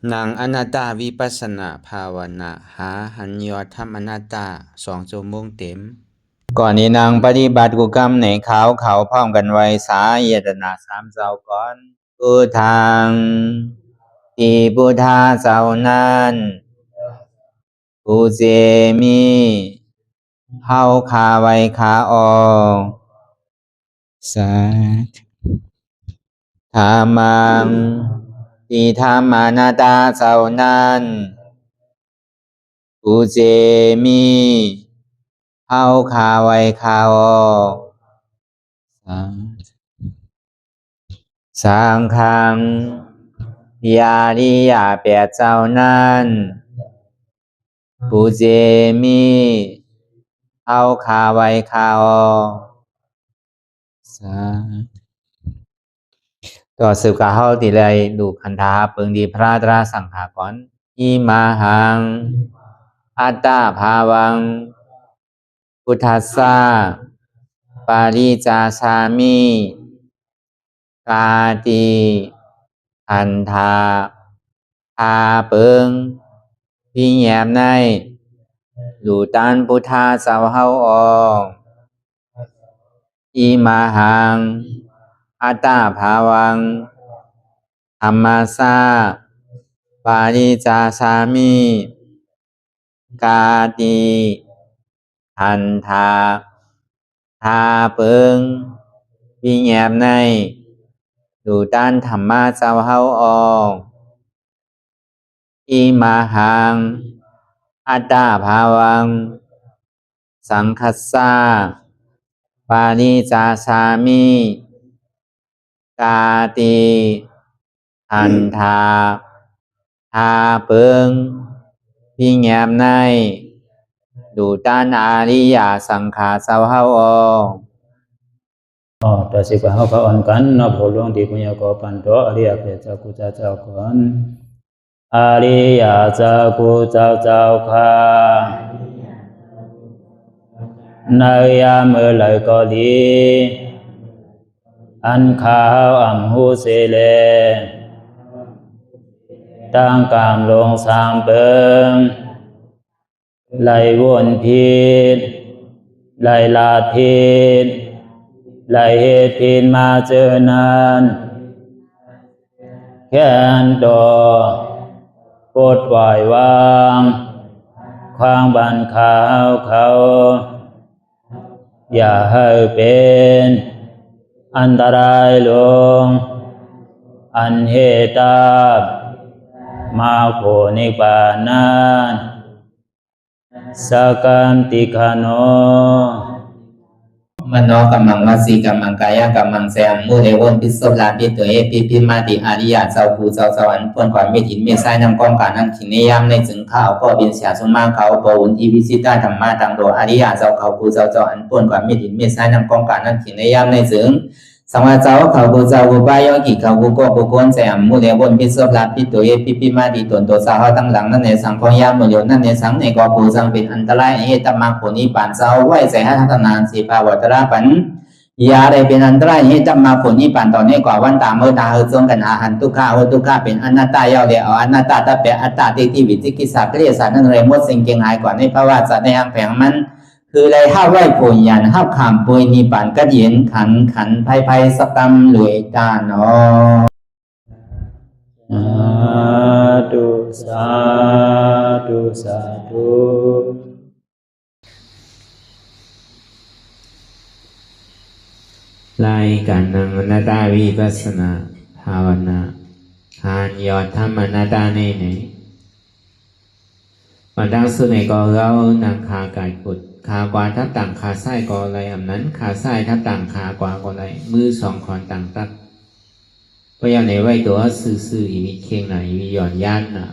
นางอนัตตาวิปัสสนาภาวนาหาหันยอดธรรมอนัตตา2 ชั่วโมงเต็มก่อนนี้นางปฏิบัติกุกรรมในเขาพร้อมกันไว้สาเยตนา3 เจ้าก่อนพุทธังที่พุทธาเจ้านั้นผู้เจมีเฮาคาไว้คาออกสาธุธรรมังที่ธรรมานาตาเจ้านั้นผู้เจมีเฮาคาไว้คาออกสังฆังยาริยาแปดเจ้านั้นผู้เจมีเฮาคาไว้คาออกต่อสืบกาเฮาติเลยดูคันธาเปิงดีพระตราสังขากรอิมาหังอัตตาภาวังพุทธัสสะปาริจาสามิกาติอันธาพาเปิงพี่แยมในดูตันพุทธาเจ้าเฮาออกอิมาหังอัตตาภาวังธรรมัสสะปาริจาสามิกาติอันธาพาเปิงพี่แยมในดูตันธรรมะเจ้าเฮาออกอิมาหังอัตตาภาวังสังคัสสะปาริจาสามิกาติอันธาพาเปิงพี่แยมในดูตันอาริยสังขารเจ้าเฮาออกต่อสิกว่าเฮาก็อ่อนกันเนาะผู้หลวงที่ปุญญาก็ปันโตอริยเจ้ากุเจ้าก่อนอริยเจ้ากุเจ้าค่ะในยามเมื่อไหร่ก็ดีอันข้าวอ่ำหูเสเลตั้งกามลงสามเปิงไหลวนพิษไหลลาพิษไหลเหตุพินมาเจอนานแค่นดอปดปล่อยวางความบันขาวเขาอย่าให้เป็นอันตรายลงอันเหตุตามาโผนิปานันสกันติคโนมโนกัมมังวสีกัมมังกายกัมมังแสมมุเรวนพิศลาปิตัวเอปิพิมาติอาริยะเจ้าภูเจ้าสวรรค์พ้นความเมตินเมษายนำกองการนั้นขินนิยามในจึงข้าวก็บินเสียสมมาเขาปวุนทีวิสิตาธรรมะตังโดอาริยะเจ้าเขาภูเจ้าสวรรค์พ้นความเมตินเมษายนำกองการนั้นขินนิยามในจึงสังวาเจ้าเขาภูเจ้าภูบายอกิเขาภูก็ภูโกนแสมมุเรวนพิศลาปิตัวเอปิพิมาติตนตัวสาวตั้งหลังนั่นในสังพยามโยนั่นในสังในก็ภูสังเป็นอันตรายเหตุมาผลนิปานเจ้าไหวใส่ให้ทัศนานสีภาวตระปันยาได้เป็นอันตรายให้จำมาผลนิพพานตอนนี้กว่าวันตามเมื่อตาเฮจงกันอาหันทุกข้าทุกข้าเป็นอนัตตาเยาเดียวอนัตตาตาเปอัตตาที่วิจิกิสาเกลียสานั่นเลยมดสิ่งเก่งหายกว่าในภาวะสัตว์ในอังแผงมันคือเลยห้าไหวผลยันห้าขามปุยนิพพานก็เย็นขันภัยสกรรมหลวยตาเนาะสาธุรายการนังอนัตตาวิปัสสนาภาวนาหานยอดธรรมอนัตตาในไหนมาดังสุดในก็เรานางขากายกุดขากว่าทับต่างขาไส้ก็อะไรอำนั้นขาไส้ทับต่างขากว่าก็อะไรมือสองขอนต่างตัดพยาในไว้ตัวซื่อๆอีมีเคียงไหนมีหย่อนยันน่ะ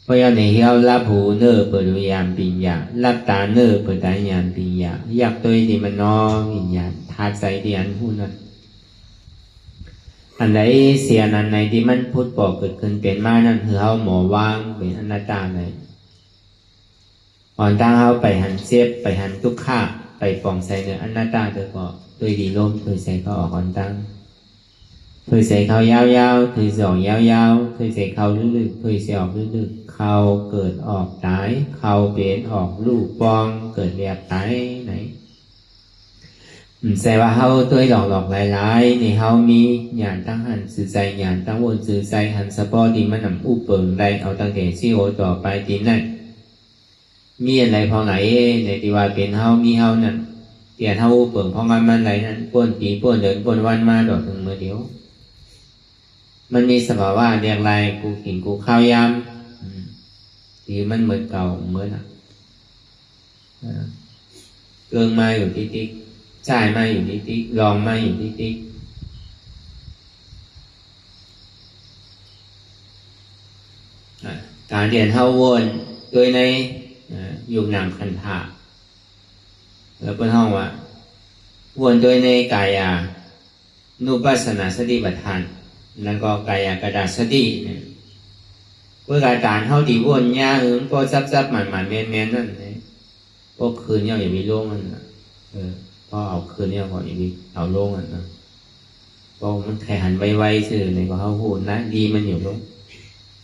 พยาในเฮียวรับหูเนื้อเปิดวิญญาณปิญญารับตาเนื้อเปิดตาญาณปิญญาอยากตัวที่มันน้องวิญญาณทาใจที่อันผู้นั้นอันใดเสียนั้นในที่มันพูดบอกเกิดขึ้นเป็นมานั่นคือเขาหมอว่างเป็นอนัตตาเลยอ่อนตาเขาไปหันเสียบไปหันทุกข้าไปปองใส่เนื้ออนัตตาตัวก็ตัวดีลมตัวใส่ก็ออกอ่อนตั้ง thôi sẽ khao yao yao thôi giỏ yao yao thôi sẽ khaoลึกๆthôi sẽออกลึกๆเข้าเกิดออกตายเข้าเป็นออกลูกปองเกิดแบบตายไหนแสดงว่าเฮาตัวหลอกหลายๆนี่เฮามีญาณตั้งหันสื่อใจญาณตั้งวนสื่อใจหันสปอดีมันนำอุปเปิงได้เอาตั้งแต่ซี่โอต่อไปทีนั่นมีอะไรพอไหนในที่ว่าเป็นเฮามีเฮานั่นเปลี่ยนเฮาอุปเปิงพอมันไหลนั่นป้วนปีป้วนเดินป้วนวันมาดอกถึงเมื่อเดียวมันมีสภาวะเรียกไรกูกินกูข้าวยำที่มันเหมือนเก่าเหมือนเกิงมาอยู่ที่ติ๊กจ่ายมาอยู่ที่ติ๊กลองมาอยู่ที่ติ๊กการเรียนเท่าวนโดยในยุคหนังคันธะแล้วเป็นห้องว่าวนโดยในกายานุปัสสนาสติปัฏฐานแล้วก็กายกระดาษสติเนี่ยเมื่อการเท่าดีวนยาก็ซับหมันแมนนั่นเลยพวกคืนเนี่ยอย่ามีโล่งมันนะพอเอาคืนเนี่ยก่อนอย่ามีเอาโล่งมันนะเพราะมันแข่หันไวๆซื่อในก็เขาพูดนะดีมันอยู่โล่ง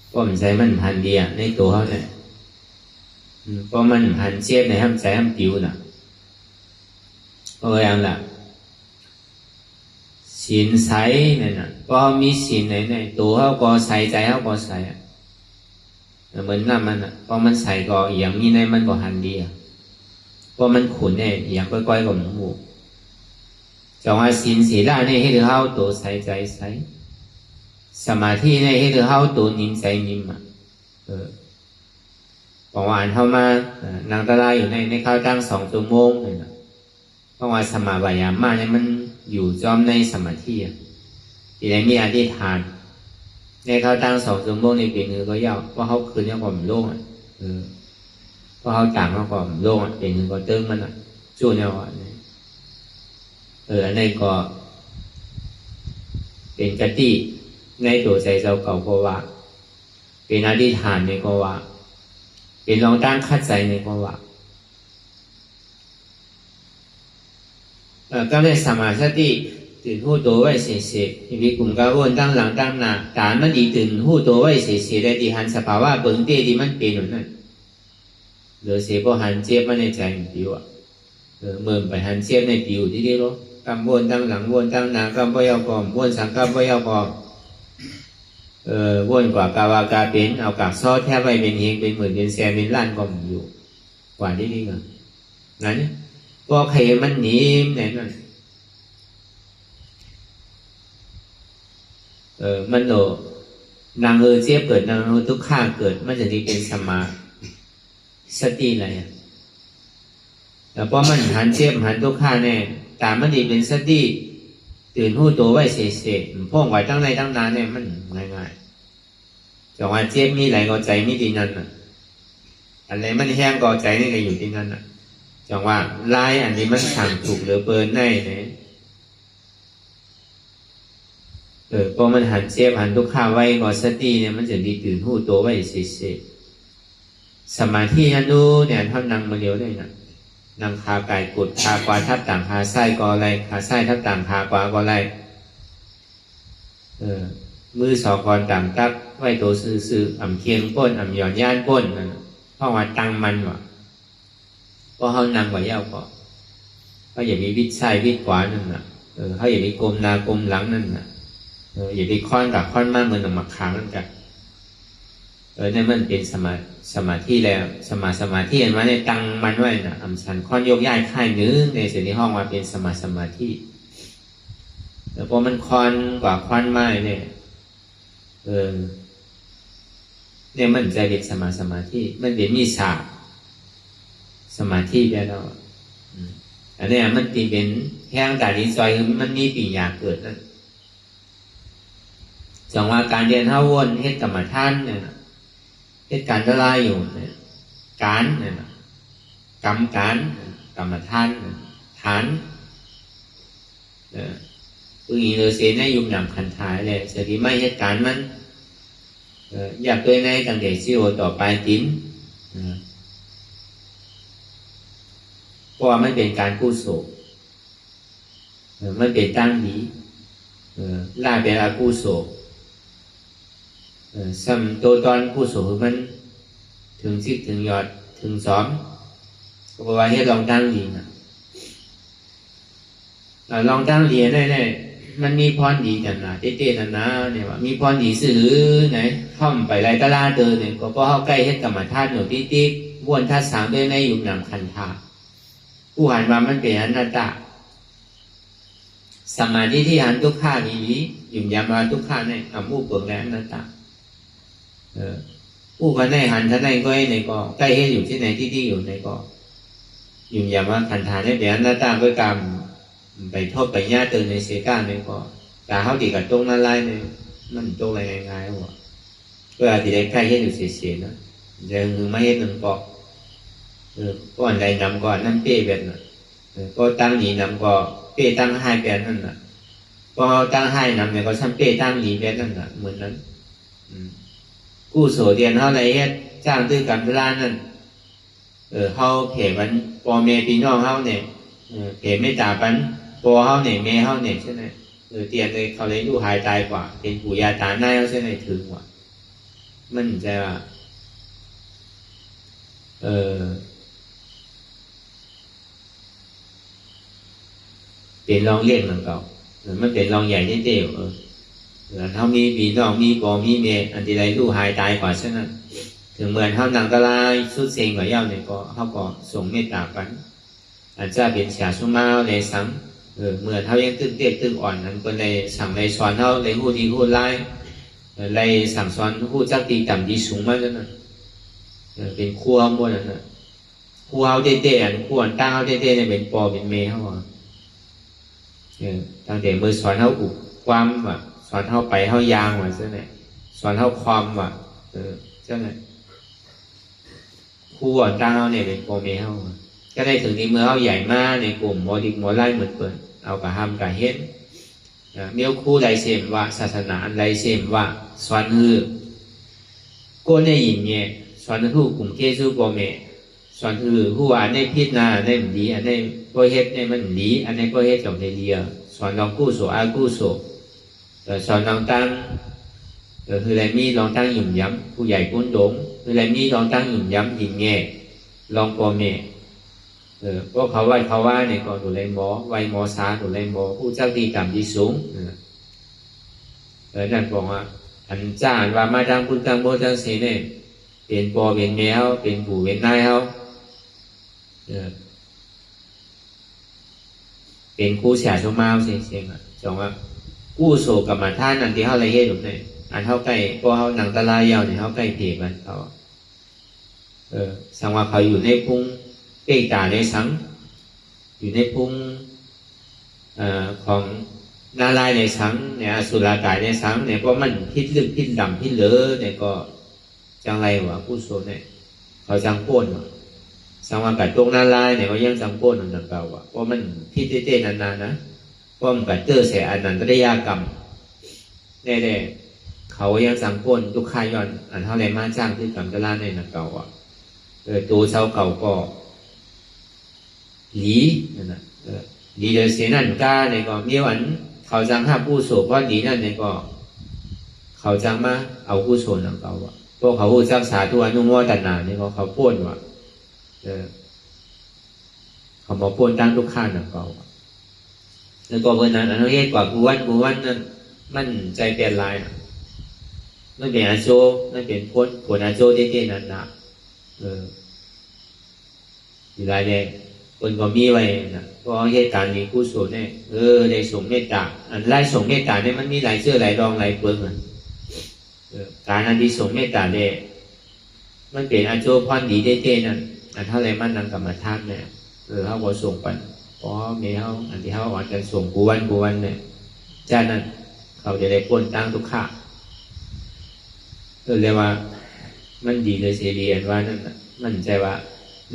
เพราะมันใช้มันพันดีในตัวเขาเนี่ยเพราะมันพันเชียบในห้ามใช้ห้ามผิวน่ะเพราะอย่างละศีลใส่นั่นน่ะก็มีศีลในตัวเขาก็ใส่ใจเขาก็ใส่เหมือนน้ำมันอ่ะพอมันใส่ก็อย่างนี้ในมันก็หันดีอ่ะพอมันขุ่นเนี่ยอย่างก้อยๆกับหมูจังว่าศีลสีได้เนี่ยให้เขาตัวใส่ใจใส่สมาธิเนี่ยให้เขาตัวนิ่มใจนิ่มอ่ะบอกว่าอ่านเข้ามานางตะลายอยู่ในข้าวตั้ง2 ชั่วโมงเลยนะเพราะว่าสมาบายามาเนี่ยมันอยู่จอมในสมาธิที่ไหนมีอธิษฐานในข้าวตั้ง2 ชั่วโมงในปีนึงก็ยาวเพราะเขาคืนเนี่ยความโล่งอ่ะเพราะเขาต่างเขาความโล่งอ่ะปีนึงก็เติมมันอ่ะจู่เนี่ยว่าอันนี้ก็เป็นกติในตัวใจเราเก่าก็ว่าเป็นอธิษฐานในก็ว่าเป็นลองตั้งคัดใจในก็ว่าก็เลยสมาธิตื่นหู้ตัวไว้เฉยๆที่มีกลุ่มก้าววนตั้งหลังตั้งหน้าการมันดีตื่นหู้ตัวไว้เฉยๆได้ที่หันสภาวะเบิ่งเตที่มันเป็นอยู่นั่นเหลือเสียพอหันเจ็บมาในใจมันปิวอ่ะเมื่อไปหันเจ็บในปิวที่นี่หรอกำวนตั้งหลังวนตั้งหน้ากำบ่ยาวกอมวนสังกำบ่ยาวกอมวนกว่ากาวากาเป็นเอากากซอแทบไปเป็นเฮงเป็นหมื่นเป็นแสนเป็นล้านก็มีอยู่กว่าที่นี่กันนั้นก็ใครมันหนีไหนนั่นมันโหนางเจี๊ยบเกิดนางทุกข้าเกิดมันจะดีเป็นสมาสติอะไรแต่พอมันหันเจี๊ยบหันทุกข้าแน่ตามมันดีเป็นสติตื่นหู้ตัวไว้เฉยๆพ่องไว้ตั้งในตั้งนานเนี่ยมันง่ายๆจังหวะเจี๊ยบมีไหลก็ใจมีที่นั่นน่ะอันไหนมันแห้งก็ใจนี่ก็อยู่ที่นั่นน่ะจังหวะลายอันนี้มันสั่งถูกหรือเปินได้เนี่ยพอมันหันเจี๊ยบหันทุกข้าไว้ก็สติเนี่ยมันจะดีตื่นหู้ตัวไว้เฉยๆสมาธินั้นดูเนี่ยท่านนั่งมาเดียวได้น่ะนั่งขาไก่กดขากวาทับต่างขาไส้ก็อะไรขาไส้ทับต่างขากวาก็อะไรมือ2 ก่อนต่างตักไว้ตัวซื่อๆอ่ำเคียงก้นอ่ำหย่อนย่านก้นนั่นเพราะว่าตั้งมันว่ะเพราะเขานั่งไว้ยาวก็อย่ามีวิดซ้ายวิดขวานั่นน่ะเขาอย่ามีกลมหน้ากลมหลังนั่นน่ะอย่าไปค้อนกับค้อนมากเหมือนหนังหมักขางนั่นกันนั่นมันเป็นสมาธิแล้วสมาธิอันว่าในตั้งมันไว้นะอำชันค้อนยกย้ายค่ายนึงในเสียงในห้องมาเป็นสมาธิแล้วพอมันค้อนกว่าค้อนไม้เนี่ยเนี่ยมันจะเป็นสมาธิมันเป็นมีฉากสมาธิแล้วอันนี้มันเป็นแห้งแต่ดีใจมันมีปีญาเกิดนั่นจังว่าการเรียนเท่าวนเฮ็ดกรรมฐานเนี่ยเฮ็ดการละลายอยู่เนี่ยการเนี่ยกรรมการกรรมฐานฐานผู้หญิงเลยเสียในยุคหนำคันท้ายเลยเสียที่ไม่เฮ็ดการมันอยากตัวในตั้งแต่ชีวิตต่อไปติ้นเพราะว่ามันเป็นการกู้โศกมันเป็นตั้งดี ลาเป็นอากุโสซ้ำตัวตอนกุโสมันถึงสิถึงยอดถึงซ้อมก็บอกว่าให้ลองตั้งดีนะลองตั้งดีได้มันมีพรดีจังนะเต้ๆนั่นนะเนี่ยว่ามีพรดีสื่อไหนท่อมไปไรตะลาเดินเนี่ยก็เพราะเขาใกล้เฮ็ดกรรมฐานอยู่ติ๊กบ้วนท่าสามด้วยในยุ่มนำคันธาผู้หันมามันเป็นอนัตตาสมาธิที่หันทุกข้านี้ยุ่มยามาทุกข้าในอำผู้เปิดแล้วอนัตตาผู้กันในหันท่านในก็ในก็ใกล้เฮ็ดอยู่ที่ไหนที่อยู่ในก็ยุ่มยามาคันธาในเป็นอนัตตาก็กรรมไปทบไปญาติในเสกาในก็แต่เขาดีกับตรงนั้นไล่ในมันตรงอะไรง่ายๆว่ะเพื่อที่ได้ใกล้เฮ็ดอยู่เสียๆนะจะคือไม่เฮ็ดหนึ่งก็ก่อนใดนำก่อนนั่นเป้แบบน่ะก็ตั้งหนีนำก็เป้ตั้งให้แบบนั่นน่ะก็ตั้งให้นำเนี่ยก็ชั้นเป้ตั้งหนีแบบนั่นน่ะเหมือนนั้นกู้โสเดียนเขาอะไรเฮ็ดจ้างด้วยกันเวลานั่นเขาเผยมันปอเมพี่น้องเขาเนี่ยเผยไม่ตาปันปอเขาเนี่ยเมเขาเนี่ยใช่ไหมเตียนเลยเขาเลยดูหายตายกว่าเป็นปู่ย่าตาหน้าเขาใช่ไหมถึงกว่ามันจะเป็นรองเลี้ยงหลังเก่ามันเป็นรองใหญ่เต้ๆเขามีพี่น้องมีปอมีเมอันที่ไรดูหายตายกว่าฉะนั้นถึงเหมือนเขาหนังกะลายสุดเซ็งกว่าเย้าเนี่ยก็เขาก็ส่งเมตตาปันอาจจะเป็นเสียสุมาในสังเมื่อเขายังตึงเตี้ยตึงอ่อนนั้นคนในสั่งในสอนเขาในหูดีหูไล่ในสั่งสอนหูจักตีต่ำดีสูงมากนั่นน่ะเป็นครัวหมดนั่นน่ะครัวเขาเต้ๆอันครัวตั้งเขาเต้ๆเนี่ยเป็นปอเป็นเมเขาตั้งแต่มือสอนเขาอุบความว่ะสอนเขาไปเขายางว่ะใช่ไหมสอนเขาความว่ะใช่ไหมครัวตั้งเขาเนี่ยเป็นปอเมเขาก็ได้ถึงที่เมื่อเขาใหญ่มากในกลุ่มโมดิกโมไล่เหมือนเปิดเอากระห้ามกระเฮ็ดเมียวคู่ไรเสมว่าศาสนาไรเสมว่าสอนฮือก็ในหญิงเนี่ยสอนฮือกลุ่มเกซูโกเมสอนฮือผู้ว่าในพิษนาในมันดีอันในก็เฮ็ดในมันดีอันในก็เฮ็ดจงในเดียสอนลองกู้โสอากู้โสสอนลองตั้งคือไรมีลองตั้งหยุ่มย้ำผู้ใหญ่กุ้นดงคือไรมีลองตั้งหยุ่มย้ำหญิงแง่ลองโกเมพวกเขาว่าเนี่ยก็ดูแลหมอไวหมอสาดูแลหมอผู้เจ้าดีต่ำดีสูงนั่นบอกว่าอันจ้าว่ามาดังคุณตังโบจังสีเนี่ยเป็นปอเป็นแมวเป็นปู่เป็นนายเขาเป็นคู่เสียชมาเสียงจงว่ากู้โศกกับมาท่านอันที่เขาอะไรเฮ็ดอยู่เนี่ยอันเขาใกล้พอเขาหนังตะลายยาวเนี่ยเขาใกล้เพียมันเขาสังว่าเขาอยู่ในพุงเป้ตาในสังอยู่ในพุงของนาลายในสังเนี่ยสุรากายในสังเนี่ยก็มันพิษลึกพิษดำพิษเหลือเนี่ยก็จังไรวะผู้โซเนี่ยเขาจังโป้นวะสังว่ากัดตรงนาลายเนี่ยเขายังจังโป้นนั่นเก่าวะเพราะมันพิษเต้ๆนานๆนะเพราะมันกัดเจอเสียอันนั้นก็ได้ยากรรมแน่ๆเขายังจังโป้นทุกข้าย้อนอันเท่าไรมาจ้างที่กรรมกล้าในนั่นเก่าวะตัวเช่าเก่าก็หลีนั่นน่ะหลีเลยเสียนั่นก้าเนี่ยก็มีวันเขาจังห้าผู้โสเพราะหลีนั่นเนี่ยก็เขาจังมาเอาผู้โสนั่งเขาว่ะพวกเขาผู้จักษาตัวนุ่งว่าตันนาเนี่ยเขาป้วนว่ะเขามาป้วนตั้งทุกข้านั่งเขาแล้วก็เมื่อนั้นอันนั้นเรียกว่ากูวันนั่นมันใจเปลี่ยนลายนั่นเป็นอาโจนั่นเป็นผลอาโจเต้ๆนั่นนะอยู่ไรเนี่ยคนก็มีไว้นะก็เหตุการณ์นี้กู้โสเนี่ยได้ส่งเมตตาอันไล่ส่งเมตตาเนี่ยมันมีหลายเชื่อหลายรองหลายเปลือกการอันที่ส่งเมตตาเนี่ยมันเป็นอาโจพรดีเต้ๆนั่นอันเท่าไรมันนั่งกรรมฐานเนี่ยเขาก็ส่งไปเพราะมีเขาอันที่เขาอ่านกันส่งกูวันเนี่ยจากนั้นเขาจะได้พ้นตั้งทุกข้าเรียกว่ามันดีเลยเสียดีอันว่านั่นมันใจว่า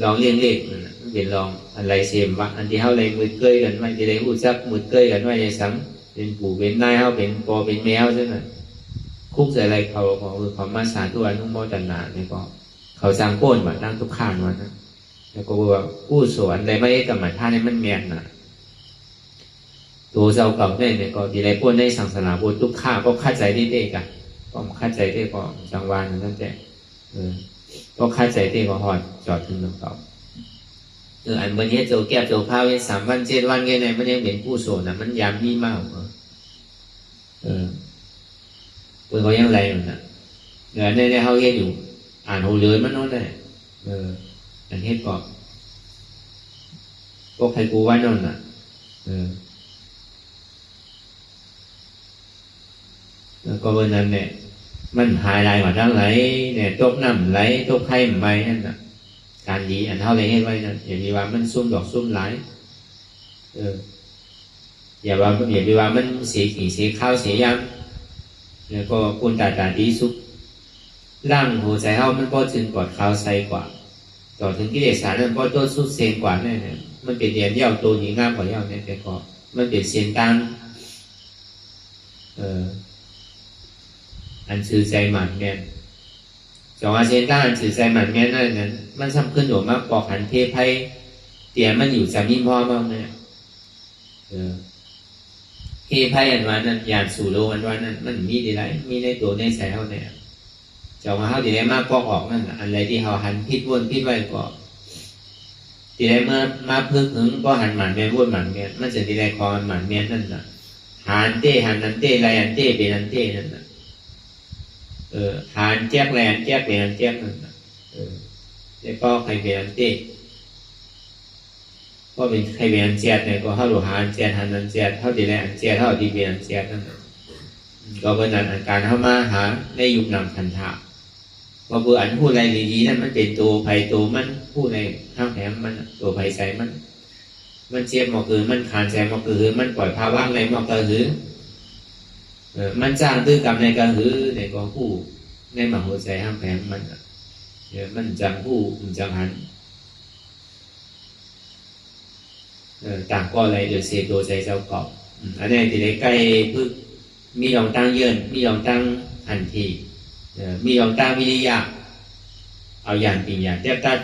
ลองเลี้ยงเล็กนั่นมันเป็นลองอะไรเสียมวะอันที่เขาเลยมือเกยกันไม่จะได้พูดซักมือเกยกันว่าในสังเป็นปู่เป็นนายเขาเป็นปอเป็นแมวใช่ไหมคุกใส่อะไรเขามาสาธุอนุโมทนาเนี่ยก็เขาสร้างโป้นมาตั้งทุกข้านวันนะแล้วก็ว่าผู้สวนอะไรไม่ได้กรรมฐานนี่มันเมียนนะ ตัวเจ้าเก่าเนี่ยก็ที่ไรพวกในศาสนาพุทธทุกข้าก็เข้าใจได้กันก็เข้าใจได้ก็จังหวะนั้นตั้งแต่ก็เข้าใจได้ก็หอดจอดถึงเก่าอันวันนี้เจ้าแก้เจ้าพาเว3 วัน7 วันไงเนี่ยมันยังเป็นผู้โสดนะมันยามมีมากเพื่อนเขายังไรอยู่นะในเขาเฮ็ดอยู่อ่านหูเลือนมันนั่นแหละอันเฮ็ดก็ใครกูว่านั่นน่ะแล้วก็วันนั้นเนี่ยมันหายไรมาทั้งไหลเนี่ยตกน้ำไหลตกไข่ใบนั่นน่ะการดีอันเท่าไรเฮ็ดไว้นั่นอย่ามีว่ามันซุ่มดอกซุ่มไหลอย่าไปว่ามันเสียขี้เสียข้าวเสียยำแล้วก็คุณตาดีสุขร่างหัวใจเฮามันก็จึงกอดข้าวใสกว่าต่อถึงกิเลสารนั้นก็ตัวสุดเซนกว่าแน่เนี่ยมันเป็นเดียนเย้าตัวหญิงงามกว่าเย้าเนี่ยแต่ก็มันเป็นเสียนตังอันชื่อใจหมันแม่นจงอาเซนตังอันชื่อใจหมันแม่นนั่นนั้นมันสำคัญอยู่มากปอกหันเทพให้เตี่ยมันอยู่จะมีพ่อมากเนี่ยเทพให้อันวันนั้นอยากสู่โลอันวันนั้นมันมีดีไรมีในตัวในใจเฮาเนี่ยจะมาเขาดีได้มากปอกออกนั่นอะไรที่เขาหันพิษวนพิษไว้ก็ดีได้มาพึ่งถึงก็หันหมันเมียนวนหมันเมียนมันจะดีได้คอหมันเมียนนั่นน่ะหันเต้หันนันเต้ไรอันเต้เป็นอันเต้นั่นน่ะหันแจ๊กไรอันแจ๊กเป็นอันแจ๊กนั่นน่ะแล้วก็ใครเป็นอันเต้ก็เป็นใครเป็นอันแจ๊กเนี่ยก็เขาดูหันแจ๊กหันอันแจ๊กเท่าดีได้อันแจ๊กเท่าดีเป็นอันแจ๊กนั่นน่ะก็เป็นอันการเข้ามาหาในยุคนำคันธะว่าเบื่ออันพูดอะไรดีๆนั่นมันเป็นตัวไผ่ตัวมันพูดในข้างแถมมันตัวไผ่ใส่มันเจ็บหมอกคือมันขานใจหมอกคือมันปล่อยภาวะในหมอกคือมันจ้างตื้อกรรมในกระหือในกองผู้ในหมอกหัวใจข้างแถมมันจังผู้มันจังหันต่างก็อะไรเดือดเสียตัวใจเจ้าเกาะอันนี้ที่ได้ใกล้พึ่งมีลองตั้งเยินมีลองตั้งหันทีมีลองตั้งวิริยะเอาอย่างปีอย่างเทียบตัด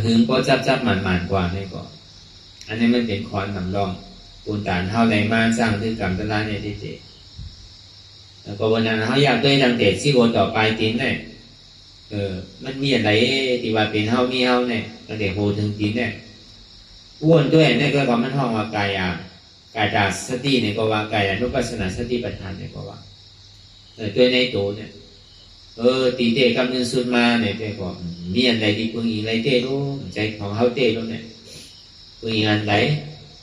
หึงก็จับหมันกว่าให้ก่อนอันนี้มันเป็นคอนนำรองปูนตานเท่าในมาสร้างถึงกรรมตลาดในที่เจแล้วก็วันนั้นเขาอยากด้วยดังเตะซี่โอต่อไปติ้นเนี่ยมันมีอะไรที่ว่าเป็นเท่ามีเท่าเนี่ยดังเตะโหถึงติ้นเนี่ยอ้วนด้วยเนี่ยก็ความมันห้องว่ากายตาสติเนี่ยก็ว่ากายานุปัสสนาสติปัฏฐานเนี่ยก็ว่าด้วยในตัวเนี่ยตีเตะกำนึงสุดมาเนี่ยแต่ก็มีอะไรที่พึ่งอีไรเตะรู้ใจของเขาเตะรู้เนี่ยพึ่งอีอันไหน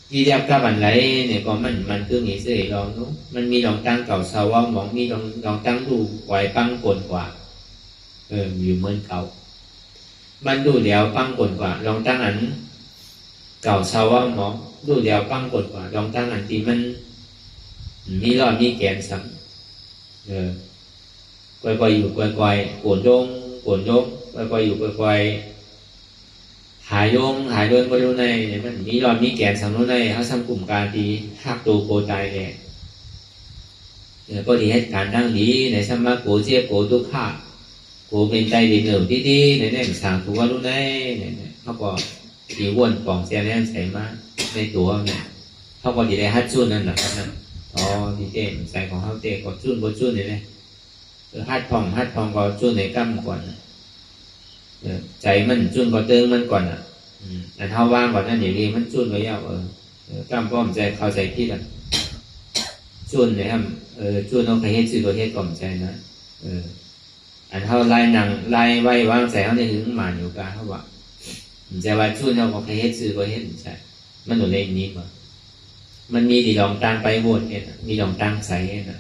ที่เรียกกับอันไหนเนี่ยก็มันคือมีเสียลองนู้มันมีลองตั้งเก่าสาวมองมีลองตั้งดูไหวปังกลกว่าอยู่เหมือนเก่ามันดูเดียวปังกลกว่าลองตั้งอันเก่าสาวมองดูเดียวปังกลกว่าลองตั้งอันที่มันมีรอดมีแกนซ้ำquayอยู่quay cuộn đôn quayอยู่quayหายโดนก็ดูในมันมีรอนมีแกนสังโน้นในเขาทำกลุ่มการดีหักตัวโกตายเนี่ยก็ดีให้การดังดีในสมัครโกเจี๊ยโกทุกข้าโกเป็นใจดีหนึ่งที่ในสั่งถูกว่ารู้ในเขาก็ดีวนปองเสียแน่ใส่มาในตัวเนี่ยเขาก็ดีได้ฮัดจุนนั่นแหละครับดีเต้ใส่ของเขาเต้ก็จุนบนจุนเนี่ยฮัดพองก็จุนในกั้มก่อนใจมันจุนก็เติมมันก่อนแต่เท่าว่างก่อนนั่นอย่างนี้มันจุนไว้ยาวกั้มป้อมใจเข้าใจพี่ละจุนเนี่ยครับจุนต้องใครเฮ็ดสื่อตัวเฮ็ดก่อมใจนะอันเท่าไล่หนังไล่ไว้วางใจเขาในถึงหมานอยู่กาเขาว่าใจว่าจุนเขาก็ใครเฮ็ดสื่อตัวเฮ็ดใช่มันหนุนในนี้มามันมีดีลองตั้งไปโหวตเนี่ยมีลองตั้งใส่เนี่ย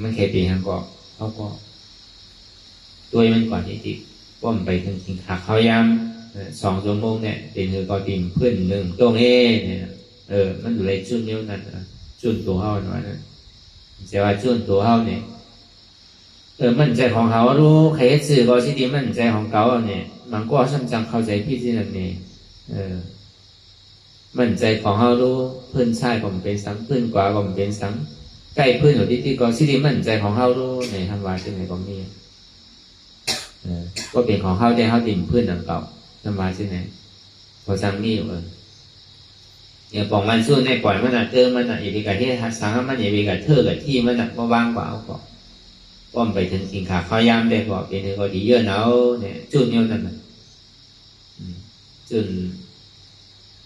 มันเคยปีหังก็เขาก็ด้วยมันก่อนที่ติว่ามันไปถึงหักเขาย้ำ2 ชั่วโมงเนี่ยเป็นคือก็ติมเพื่อนหนึ่งตรงเนี่ยมันอยู่ในจุดนิ้วนั่นจุดตัวเขาหน่อยนะแต่ว่าจุดตัวเขาเนี่ยมันใจของเขารู้ใครสื่อก็สิดีมันใจของเขาเนี่ยมันก็ช่างจังเข้าใจพี่ที่นั่นเนี่ยมันใจของเขารู้เพื่อนชายผมเป็นสังเพื่อนกว่าผมเป็นสังใกล้เพื่อนอยู่ที่ก็สิดีมันใจของเขารู้ในทำวาที่ไหนก็มีก็เป็นของเขาได้เขาติ่มเพื่อนต่างเก่าทำวาที่ไหน พอซ้ำมีอย่าบอกมันสู้ในปล่อยมันเติมมันอย่าไปกับที่ทักษะมันอย่าไปกับเธอกับที่มันก็ว่างกว่าเอาก่อนป้อมไปถึงสินค้าเขาย้ำได้ก่อนเป็นก็ดีเยอะเนาะเนี่ยจุดเนี้ยนั่นจุด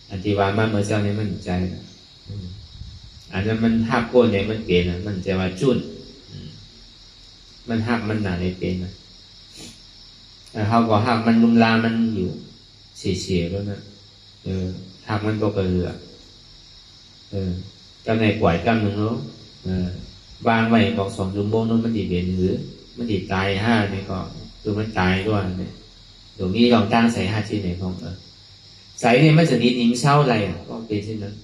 อันที่ว่ามาเมื่อเช้านี้มันใจอันนั้นมันหักโกนเนี่ยมันเปลี่ยนมันจะว่าจุดมันหักมันหนาในเป็นแต่เขาก็หักมันลุมลามันอยู่เสียๆแล้วนะหักมันก็กระเรือกำในปล่อยกำหนึ่งแล้ววางไว้บอก2 ชั่วโมงนั้นมันดีเบียนหรือมันดีตาย5เนี่ยก็คือมันตายด้วยเนี่ยตรงนี้ลองตั้งใส่5 ชิ้นไหนของใส่เนี่ยมันจะนิดนิ่มเศร้าอะไรก็เป็นเช่นนั้น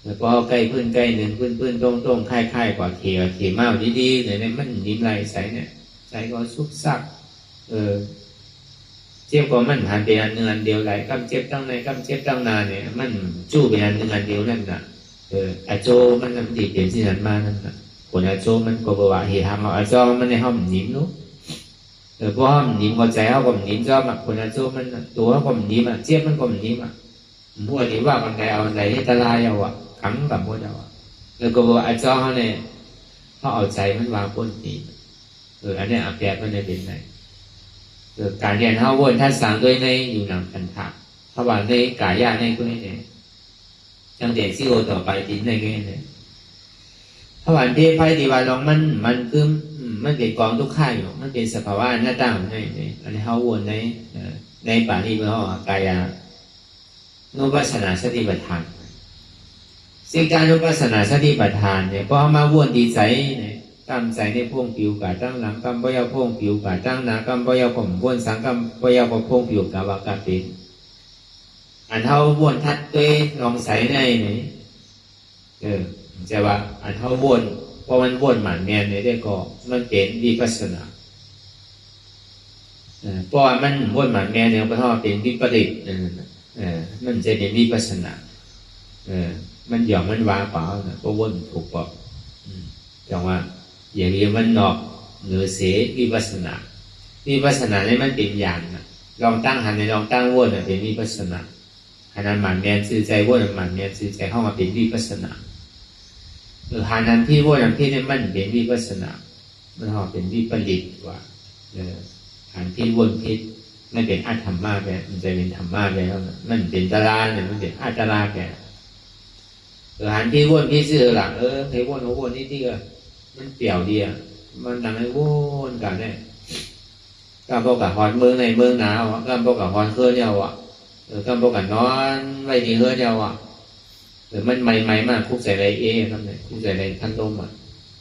แล้วก็ใกล้พื้นใกล้หนึ่งพื้นตรงค่ายกว่าเขี่ยเมาดีๆเนี่ยมันนิ่มไรใส่เนี่ยใส่ก็ซุกซักเจ็บก็มันผ่านเป็นอันหนึ่งอันเดียวไหลกำเจ็บตั้งในกำเจ็บตั้งนานเนี่ยมันจู้เป็นอันหนึ่งอันเดียวนั่นน่ะอาโจมันนำดีเปลี่ยนสิ่งนั้นมานั่นน่ะคนอาโจมันก็บอกว่าเหตุทำเอาอาโจมันในห้องนิ่มนู้เพราะห้องนิ่มก็ใจเขาก็นิ่มชอบอ่ะคนอาโจมันตัวเขาก็นิ่มอ่ะเจ็บมันก็นิ่มอ่ะพวกที่ว่ามันใดเอาใดให้ตะลายเอาอ่ะขังกับพวกเราอ่ะแล้วก็บอกอาโจเขาเนี่ยเขาเอาใจมันวางบนนี้อันนี้อาแปดมันในเป็นไหนการเรียนเท่าวนท่านสั่งด้วยในอยู่หนังพันธะถ้าว่าในกายาในก็ให้เนี่ยจังเด็กซิโอต่อไปทิ้งในก็ให้เนี่ยถ้าว่าเทพไพ่ดีว่าลองมันคือมันเป็นกองทุกข้าอยู่มันเป็นสภาวะหน้าตั้งในอันนี้เท่าวนในป่านี้เมื่อเขากายานุปัสสนาสติปัฏฐานสิ่งการนุปัสสนาสติปัฏฐานเนี่ยพอมาวนดีใจเนี่ยกำใจในพ่วงผิวกาตั้งหลังกำปยาพ่วงผิวกาตั้งหน้ากำปยาผมวนสังกำปยาพ่วงผิวกาวากาเป็นอันเท่าวนทัดตัวลองใส่ในนี่จะว่าอันเท่าวนเพราะมันวนหมันแมนเนี่ยได้ก็มันเป็นวิปัสสนาเพราะมันวนหมันแมนเนี่ยก็เท่าเป็นวิปริตมันจะเป็นวิปัสสนามันหย่อนมันวางเปล่าก็วนถูกเปล่าจังว่าอย่างนี้มันนอกเหนือเสียวิปัสสนาเนี่ยมันเป็นอย่างนะลองตั้งหันในลองตั้งวนเป็นวิปัสสนาหันนั้นหมันแมนซื่อใจวนหมันแมนซื่อใจเข้ามาเป็นวิปัสสนาหันนั้นที่วนที่นี่มันเป็นวิปัสสนามันหอเป็นวิปริตว่าหันที่วนพิษไม่เป็นอัตธรรมะแบบมันจะเป็นธรรมะแล้วมันเป็นตารางเนี่ยมันเป็นอัตตาแบบหันที่วนพิษซื่อหลังใครวนนี่ที่ก็มันเปี่ยวดีมันทำให้วนกันเนี่ยกำพวกกับฮอนเมืองในเมืองหนาวกำพวกกับฮอนเคลื่อนเยาว์กำพวกกับนอนไว้ดีเคลื่อนเยาว์มันใหม่มากคุกใส่ไรทำไงคุกใส่ไรท่านลม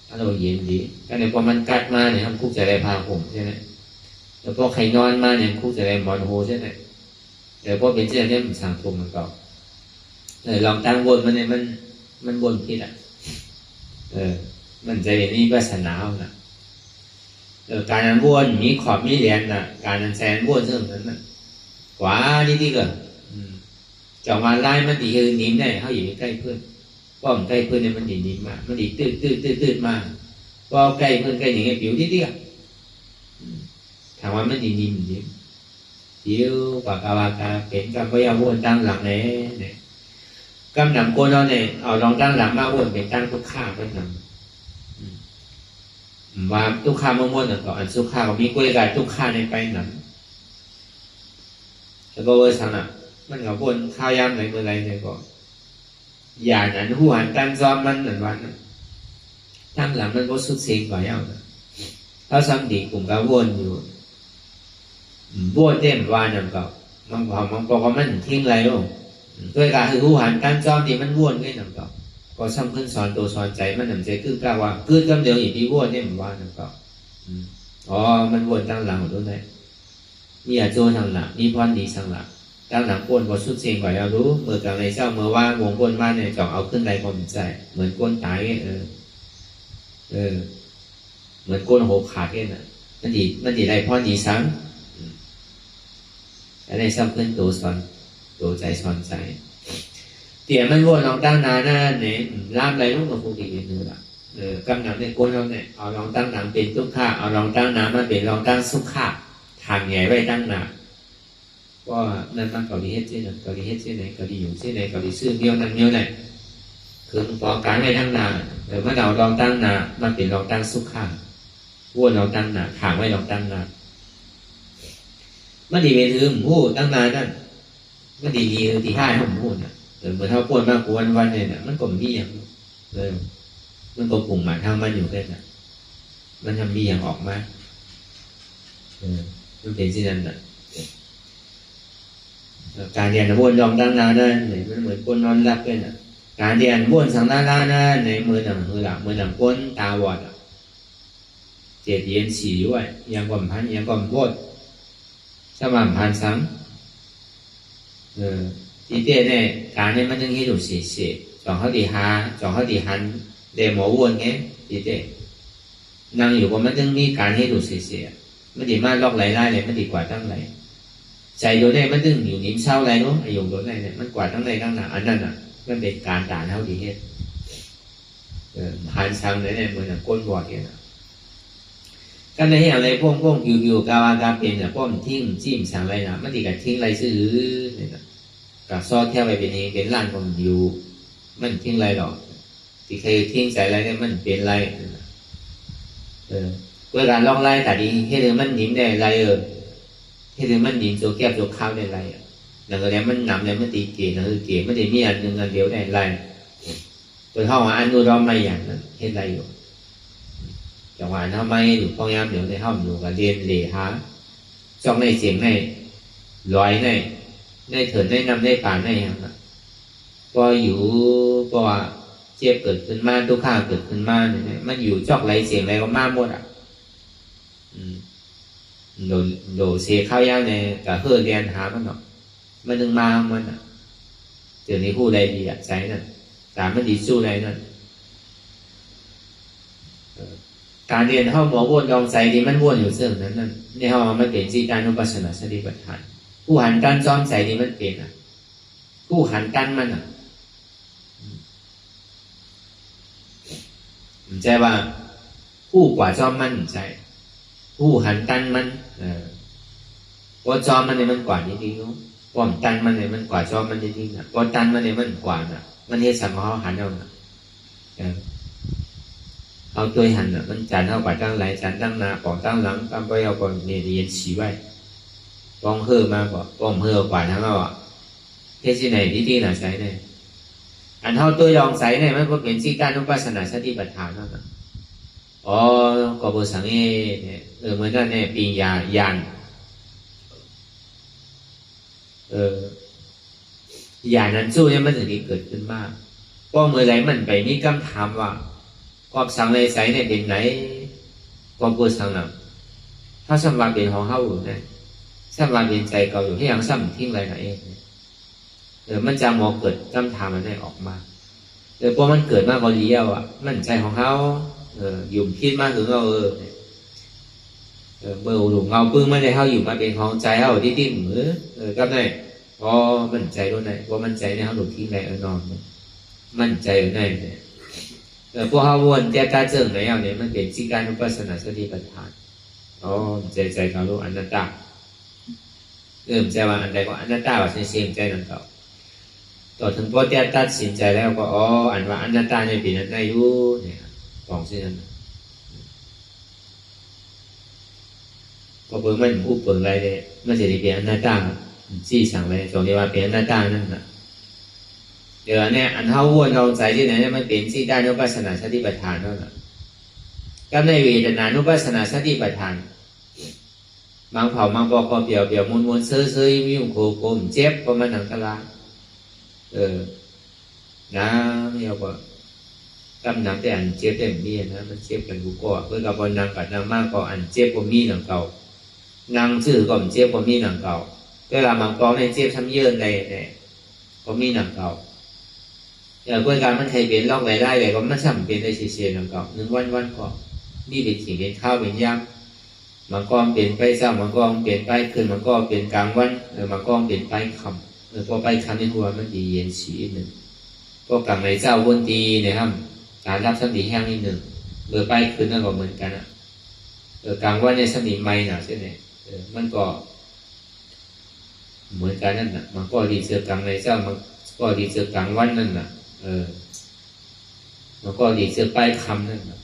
ท่านเราเย็นดีก็เนี่ยพอมันกัดมาเนี่ยทำคุกใส่ไรพาผมใช่ไหมแล้วพอใครนอนมาเนี่ยคุกใส่ไรหมอนโฮใช่ไหมแต่พอเป็นเจ้าเนี่ยมันสั่งทุมมันก็ลองตั้งวนมันเนี่ยมันวนพิษมันจะเป็นวิปัสสนาน่ะการนั้นวนมีขอบมีแหลมน่ะการนั้นแซนวนเรื่องนั้นน่ะกว่าที่เกิดจังหวะไล่มันดีคือนิ่มได้เขาอยู่ใกล้เพื่อนป้อมใกล้เพื่อนเนี่ยมันดีนิ่มมากมันดีตื้อมากพอใกล้เพื่อนใกล้อย่างเงี้ยผิวที่ถามว่ามันดีนิ่มผิวปากกาวากาเป็นกับพยาวนตั้งหลังเนี่ยกำหนำโกนเนี่ยเอาลองตั้งหลังมาวนเป็นตั้งทุกข้าไปนำว่าทุกข้ามม้วนๆก็อันทุกข้าก็มีกล้วยกายทุกข้าในไปนั้นแล้วก็เวอร์ชันมันก็วนข้าวยำไหนเมื่อไรเนี่ยก็อย่านั้นหัวหันตั้งซ้อมมันเหมือนวันตั้งหลังมันก็สุดเสียงกว่าเยาว์ถ้าซ้ำดีกลุ่มก็วนอยู่วนเต็มวันนั่นก็มันบอกว่ามันทิ้งอะไรหรอด้วยการคือหัวหันตั้งซ้อมนี่มันวนไงนั่นก็ซ้ำขึ้นสอนตัวสอนใจมันหนังใจคือกล้าว่าคือกำเดียวอีกที่วนเนี่ยมันว่านั่นก็มันวนตั้งหลังของตัวไหนมีอาโจทางหลังมีพรดีทางหลังตั้งหลังก้นก็สุดเสียงกว่าเรารู้เมื่อกลางในเช้าเมื่อว่าวงก้นบ้านเนี่ยจ่องเอาขึ้นไรความใจเหมือนก้นตายเหมือนก้นโหขาดเนี่ยมันดีไรพรดีซ้ำอะไรซ้ำขึ้นตัวสอนตัวใจสอนใจเตี๋ยมันวนลองตั้งนาหน้าเนี่ยล่ามไรลูกกับคงดีเป็นเนื้อกำหนังในก้นเราเนี่ยเอาลองตั้งหนังเป็นทุกข้าเอาลองตั้งน้ำมาเป็นลองตั้งสุขข้าทางใหญ่ไว้ตั้งหนา ว่านั่นมาเกาหลีเฮ็ดที่นั่นเกาหลีเฮ็ดที่ไหนเกาหลีอยู่ที่ไหนเกาหลีซื้อเดียวนั่นเดียวไหนคือพอการไปทั้งนาแต่เมื่อเราลองตั้งนามันเป็นลองตั้งสุขาวัวเราตั้งนาถางไว้ลองตั้งนามันดีเป็นลืมพูดตั้งนานั่นมันดีที่ห้าผมพูดนะเหมือนเท่าพูดมากกว่าวันเนี่ยมันก็มีอย่างเลยมันก็ปุ่มหมายทางมันอยู่แค่นั้นมันทำมีอย่างออกมามันเป็นที่นั่นน่ะการเรียนวนยอมตั้งนานั่นเนี่ยมันเหมือนคนนอนหลับเลยน่ะการเรียนวนสังนารานั่นในมือหนังคนตาบอดเจ็ดเย็นฉี่ด้วยยังก่อมพันยังก่อมโคตรสม่ำพันซ้ำที่เต้เนี่ยการเนี่ยมันต้องให้ดูเสียจองเขาดีหาจองเขาดีหันเดหมอวนไงที่เต้นั่งอยู่ก็มันต้องมีการให้ดูเสียมันดีมากลอกไหลไล่เลยมันดีกว่าตั้งไหลใจโดยได้มันต้องอยู่นิ่มเศร้าไรเนาะไอ้ยงโดยได้เนี่ยมันกว่าตั้งไหนตั้งหนาอันนั้นอ่ะมันเป็นการด่าเท่าดีเฮ็ดหันซ้ำเลยเนี่ยเหมือนก้นบอดเนี่ยก็ในที่อะไรพวกอยู่กาวากาเป็นเนี่ยพวกทิ้งจิ้มสั่งอะไรนะมันดีกับทิ้งไรซื้อเนี่ยกับซอสแค่ไปเป็นเองเป็นร้านผมอยู่มันทิ้งไรหรอกที่เคยทิ้งใส่อะไรเนี่ยมันเป็นไรเพื่อการลองไล่แต่ดีให้เรื่องมันหนิมได้ไรให้เรื่องมันหนิมโจแก้วโจข้าวได้ไรนั่นก็แล้วมันนำแล้วมันตีเก๋นั่นคือเก๋ไม่ได้มีอันหนึ่งอันเดียวได้ไรตัวเท่าอันนู้นเราไม่อย่างนั้นเห็นไรอยู่จังหวะทำไมอยู่พยายามเดี๋ยวในห้องอยู่กับเรียนเหล่หาจ้องในเสียงในลอยในเถิดในนำในป่าในอย่างนั้นก็อยู่ก็เจ็บเกิดขึ้นมาทุกข้าเกิดขึ้นมาเนี่ยมันอยู่จอกไรเสียงอะไรก็มาหมดโดเสียข้าวยาวเนี่ยกับเพื่อเรียนหามันหรอกมันถึงมามันเดี๋ยวนี้พูดอะไรดีใช้นั่นแต่มันดีสู้อะไรนั่นการเรียนห้องหมอวนลองใจดีมันวนอยู่เสื่อมนั้นในห้องมันเป็นจีการอุปสมบทสติปัฏฐานผู้หันกันซ้อมใจดีมันเป็นผู้หันกันมันใจว่าผู้กว่าจอมมันใจผู้หันกันมันว่าจอมมันเนี่ยมันกว่าจริงๆเนาะว่าตันมันเนี่ยมันกว่าจอมมันจริงๆนะว่าตันมันเนี่ยมันกว่าน่ะมันเฮ็ดสังเขาหันเอาน่ะเอาตัวหันน่ะมันจันเอากว่าตั้งไหลจันตั้งนาปองตั้งหลังตั้งไปเอาก่อนเนี่ยเรียนฉีไว้ปองเฮือมาก่อนปองเฮือกว่าทั้งเอาเฮ็ดที่ไหนที่ไหนใช้เนี่ยอันเท่าตัวลองใส่เนี่ยมันก็เป็นที่การอุปสมบทสติปัฏฐานนั่นน่ะก็บสังเนี่ยเหมือนกันเนี่ยปีญายันอย่างนั้นสู้เนี่ยมันถึงที่เกิดขึ้นมากก็เมื่อไรมันไปมีคำถามว่าความสังเลยใสเนี่ยเป็นไหนความปวดสังหลังถ้าสัมผัสเป็นของเขาอยู่เนี่ยสัมผัสเป็นใจเก่าอยู่ให้ยังซ้ำทิ้งอะไรนะเองมันจะมองเกิดคำถามมันได้ออกมาพอมันเกิดมากกว่าเดียวมันใจของเขาอยู่คิดมากถึงเราเบอร์หลุมเงาปื้งไม่ได้เข้าอยู่มาเป็นของใจเขาที่มือกับไหนพอมันใจด้วยไหนพอมันใจในเขาหลุดทิ้งไหนนอนมันใจไหนเนี่ยพวกเขาวนแก้การเจิงไหนเอาเนี่ยมันเป็นสิ่งการอุปสมบทสติปัฏฐานใจเขารู้อนัตตาใจว่าอันใดก็อนัตตาว่าเสียงใจนั่นเก่าต่อถึงพอแต่ตัดสินใจแล้วก็อันว่าอนัตตาในปีนั้นได้อยู่เนี่ยของเช่นนั้นก็เปิดมันผู้เปิดอะไรเลยมันจะได้เป็นอนัตตาที่สั่งเลยจงเรียกว่าเป็นอนัตตานั่นนะเดี๋ยวเนี่ยอันเท่าวนเราใจที่ไหนเนี่ยมันเป็นที่ได้นุปัสสนาสติปัฏฐานนั่นแหละก็ในเวทนานุปัสสนาสติปัฏฐานบางเผาบางปอกเปลี่ยวมวนเซ่อวิ่งโคมเจ็บประมาณหนังตะลานะไม่เอาก็กำน้ำแต่อันเจ็บแต่มีนะมันเจ็บกันกูก็เพื่อกับบอลนางกับนางมากก็อันเจ็บกว่ามีหนังเก่านางชื่อก็เจ็บกว่ามีหนังเก่าเวลาบางกองในเจ็บทำเยื่อในก็มีหนังเก่าเพื่อการมันใครเป็นลอกไหลได้เลยก็มันช่ำเป็นได้เฉียดหนังเก่าหนึ่งวันก็นี่เป็นสิ่งเป็นข้าวเป็นย่ำบางกองเปลี่ยนไปเช้าบางกองเปลี่ยนไปคืนบางกองเปลี่ยนกลางวันบางกองเปลี่ยนไปค่ำพอไปค่ำในหัวมันดีเย็นฉีดหนึ่งก็กลางในเจ้าวนตีนะครับการรับสติแห้งนิดหนึ่งไปคืนนั่นก็เหมือนกันกลางวันในสติไม่หนาเช่นนี้มันก็ เหมือนกันนั่นน่ะมันก็ดีเสือกลางในเจ้ามันก็ดีเสือกลางวันนั่นน่ะมันก็ดีเสือป้ายคำนั่นน่ะ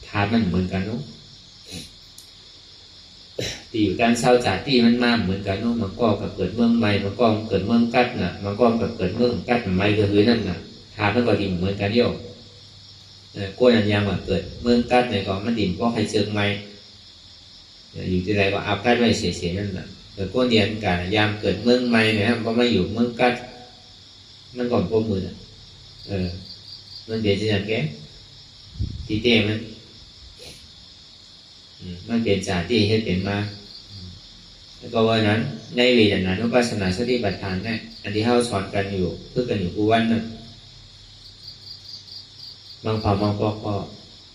ทานมันเหมือนกันเนาะที่อยู่การเศร้าจากที่มันมาเหมือนกันเนาะมันก็เกิดเมืองใหม่มันก็เกิดเมืองกัดน่ะมันก็เกิดเมืองกัดใหม่ก็คือนั่นน่ะทานมันก็ดีเหมือนกันโยกล้วยอันยางว่าเกิดเมืองกัดในก็มันดิ่มก็ใครเชิงใหม่อยู่ที่ไรก็เอากัดไว้เสียๆนั่นน่ะแต่กล้วยเดียนกันยามเกิดเมืองใหม่เนี่ยก็มาอยู่เมืองกัดมันก่อนพวกมือน่ะมันเดี๋ยวจะอย่างแกที่เต้มันเปลี่ยนจากที่ให้เปลี่ยนมาแล้วก็วันนั้นในเวทนานุปัสสนาสติปัฏฐานเนี่ยอันที่เขาสอนกันอยู่เพื่อกันอยู่กูวันนั้นบางผ่าบางก็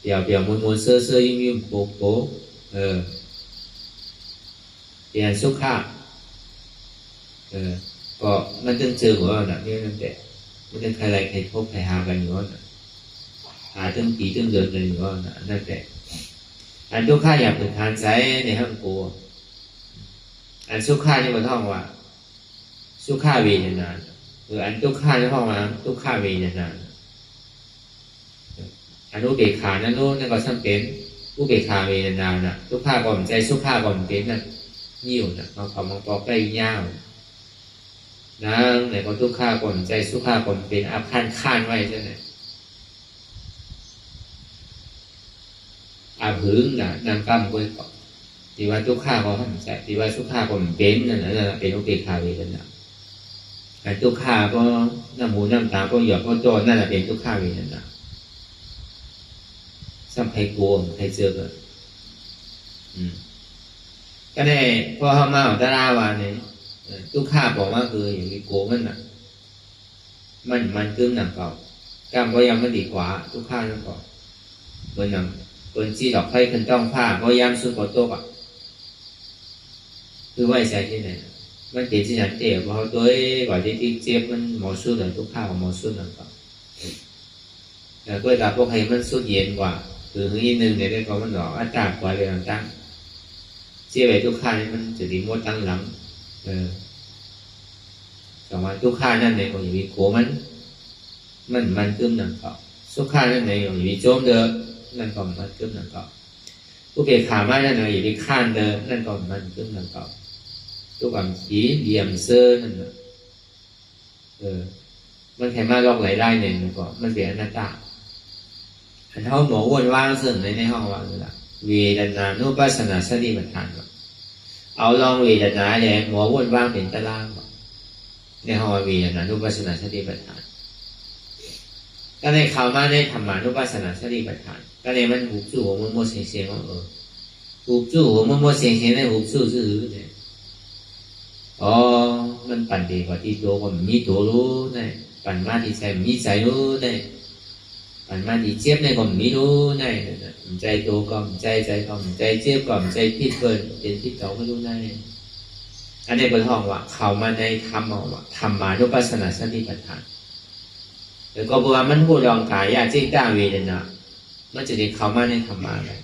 เปี่ยวมวนเสื้อยุ่มโป๊ะเปลี่ยนสุขะก็มันจึงเจอหัวน่ะนี่นั่นแต่มันจึงใครใครพบใครหากันอยู่น่ะหาตึ้งปีตึ้งเดือนกันอยู่น่ะนั่นแต่อันทุกข้าอยากฝึกทานใจในห้องกูอันสุขานี่มันท่องว่าสุขาเวทนาหรืออันทุกข้านี่ท่องว่าทุกข้าเวทนาอันอุเบกขานั่นนู่นนั่นก็ซ้ำเป็นอุเบกขาเวทนาน่ะทุกข้าก่อนใจสุขาก่อนเป็นนั่นนิ่วน่ะมาขอมังปอกใกล้ยาวนั่งไหนก็ทุกข้าก่อนใจสุขาก่อนเป็นอับข้านไว้ใช่ไหมอาหึงน่ะนางกั้มไว้ก่อนที่ว่าทุกข้าก็ทำใจที่ว่าสุขาก็เป็นนั่นน่ะเป็นอุเบกขาเวทนาแต่ทุกข้าก็น้ำหูน้ำตาก็หยอกก็โจนนั่นแหละเป็นทุกข้าเวทนาซ้ำใครโกงใครเจอกันก็ได้พอเขามาของตาลาวาเนี่ยทุกข้าบอกว่าคืออย่างนี้โกงมันน่ะมันกึ่งหนังเก่ากล้ามก็ยังไม่ดีกว่าทุกข้านั่นก่อนเหมือนอย่างคนที่ดอกไฟขึ้นต้องผ้าก็ย้ำสุดกว่าโต๊ะคือว่าใช่ที่ไหนมันเกิดที่ไหนเตะพอตัวกว่าที่เจ็บมันหมอสุดเลยทุกข้าของหมอสุดนั่นก่อนแต่ก็กับพวกใครมันสุดเย็นกว่าคืออีกนึงเนี่ยได้ก็มันหล่ออากาศกว่าเลยต่างๆเจี๊ยบไปทุกข้านี่มันจะดีมดตั้งหลังแต่ว่าทุกข้านั่นในของอยู่มีโกมันตึ้มหนังเก่าทุกข้านั่นในของอยู่มีโจมเดิมนั่นก็มันตึ้มหนังเก่าอุเบกขาไม่นั่นอยู่มีข้านเดิมนั่นก็มันตึ้มหนังเก่าทุกความผีเหลี่ยมเสื้อนั่นมันแค่มาลอกไหลได้เนี่ยมันก็มันเสียหน้าตาอันเท่าหมอวนว่างซึ่งในห้องว่างเลยล่ะเวทนานุปัสสนาสติปัฏฐานเอาลองเวทนาเนี่ยหมอวนว่างเป็นตารางในห้องเวทนานุปัสสนาสติปัฏฐานก็ในข่าวมาในธรรมานุปัสสนาสติปัฏฐานก็ในมันหุบจู่หัวมัวเสียงเสียงหุบจู่หัวมัวเสียงเสียงในหุบจู่ซื่อเนี่ยมันปั่นดีกว่าที่ตัวก็มีตัวรู้เนี่ยปั่นมาที่ใจมีใจรู้เนี่ยปั่นมาที่เจี๊ยบในก็มีรู้เนี่ยใจตัวก็ใจก็ใจเจี๊ยบก็ใจพิษเกินเป็นพิษเก่าไม่รู้เนี่ยอันนี้เป็นห้องว่าเข้ามาในธรรมว่าธรรมานุปัสสนาสติปัฏฐานแล้วก็บอกว่ามันพูดลองกายยาจิตตาเวทนามันจะได้เข้ามาในธรรมะเลย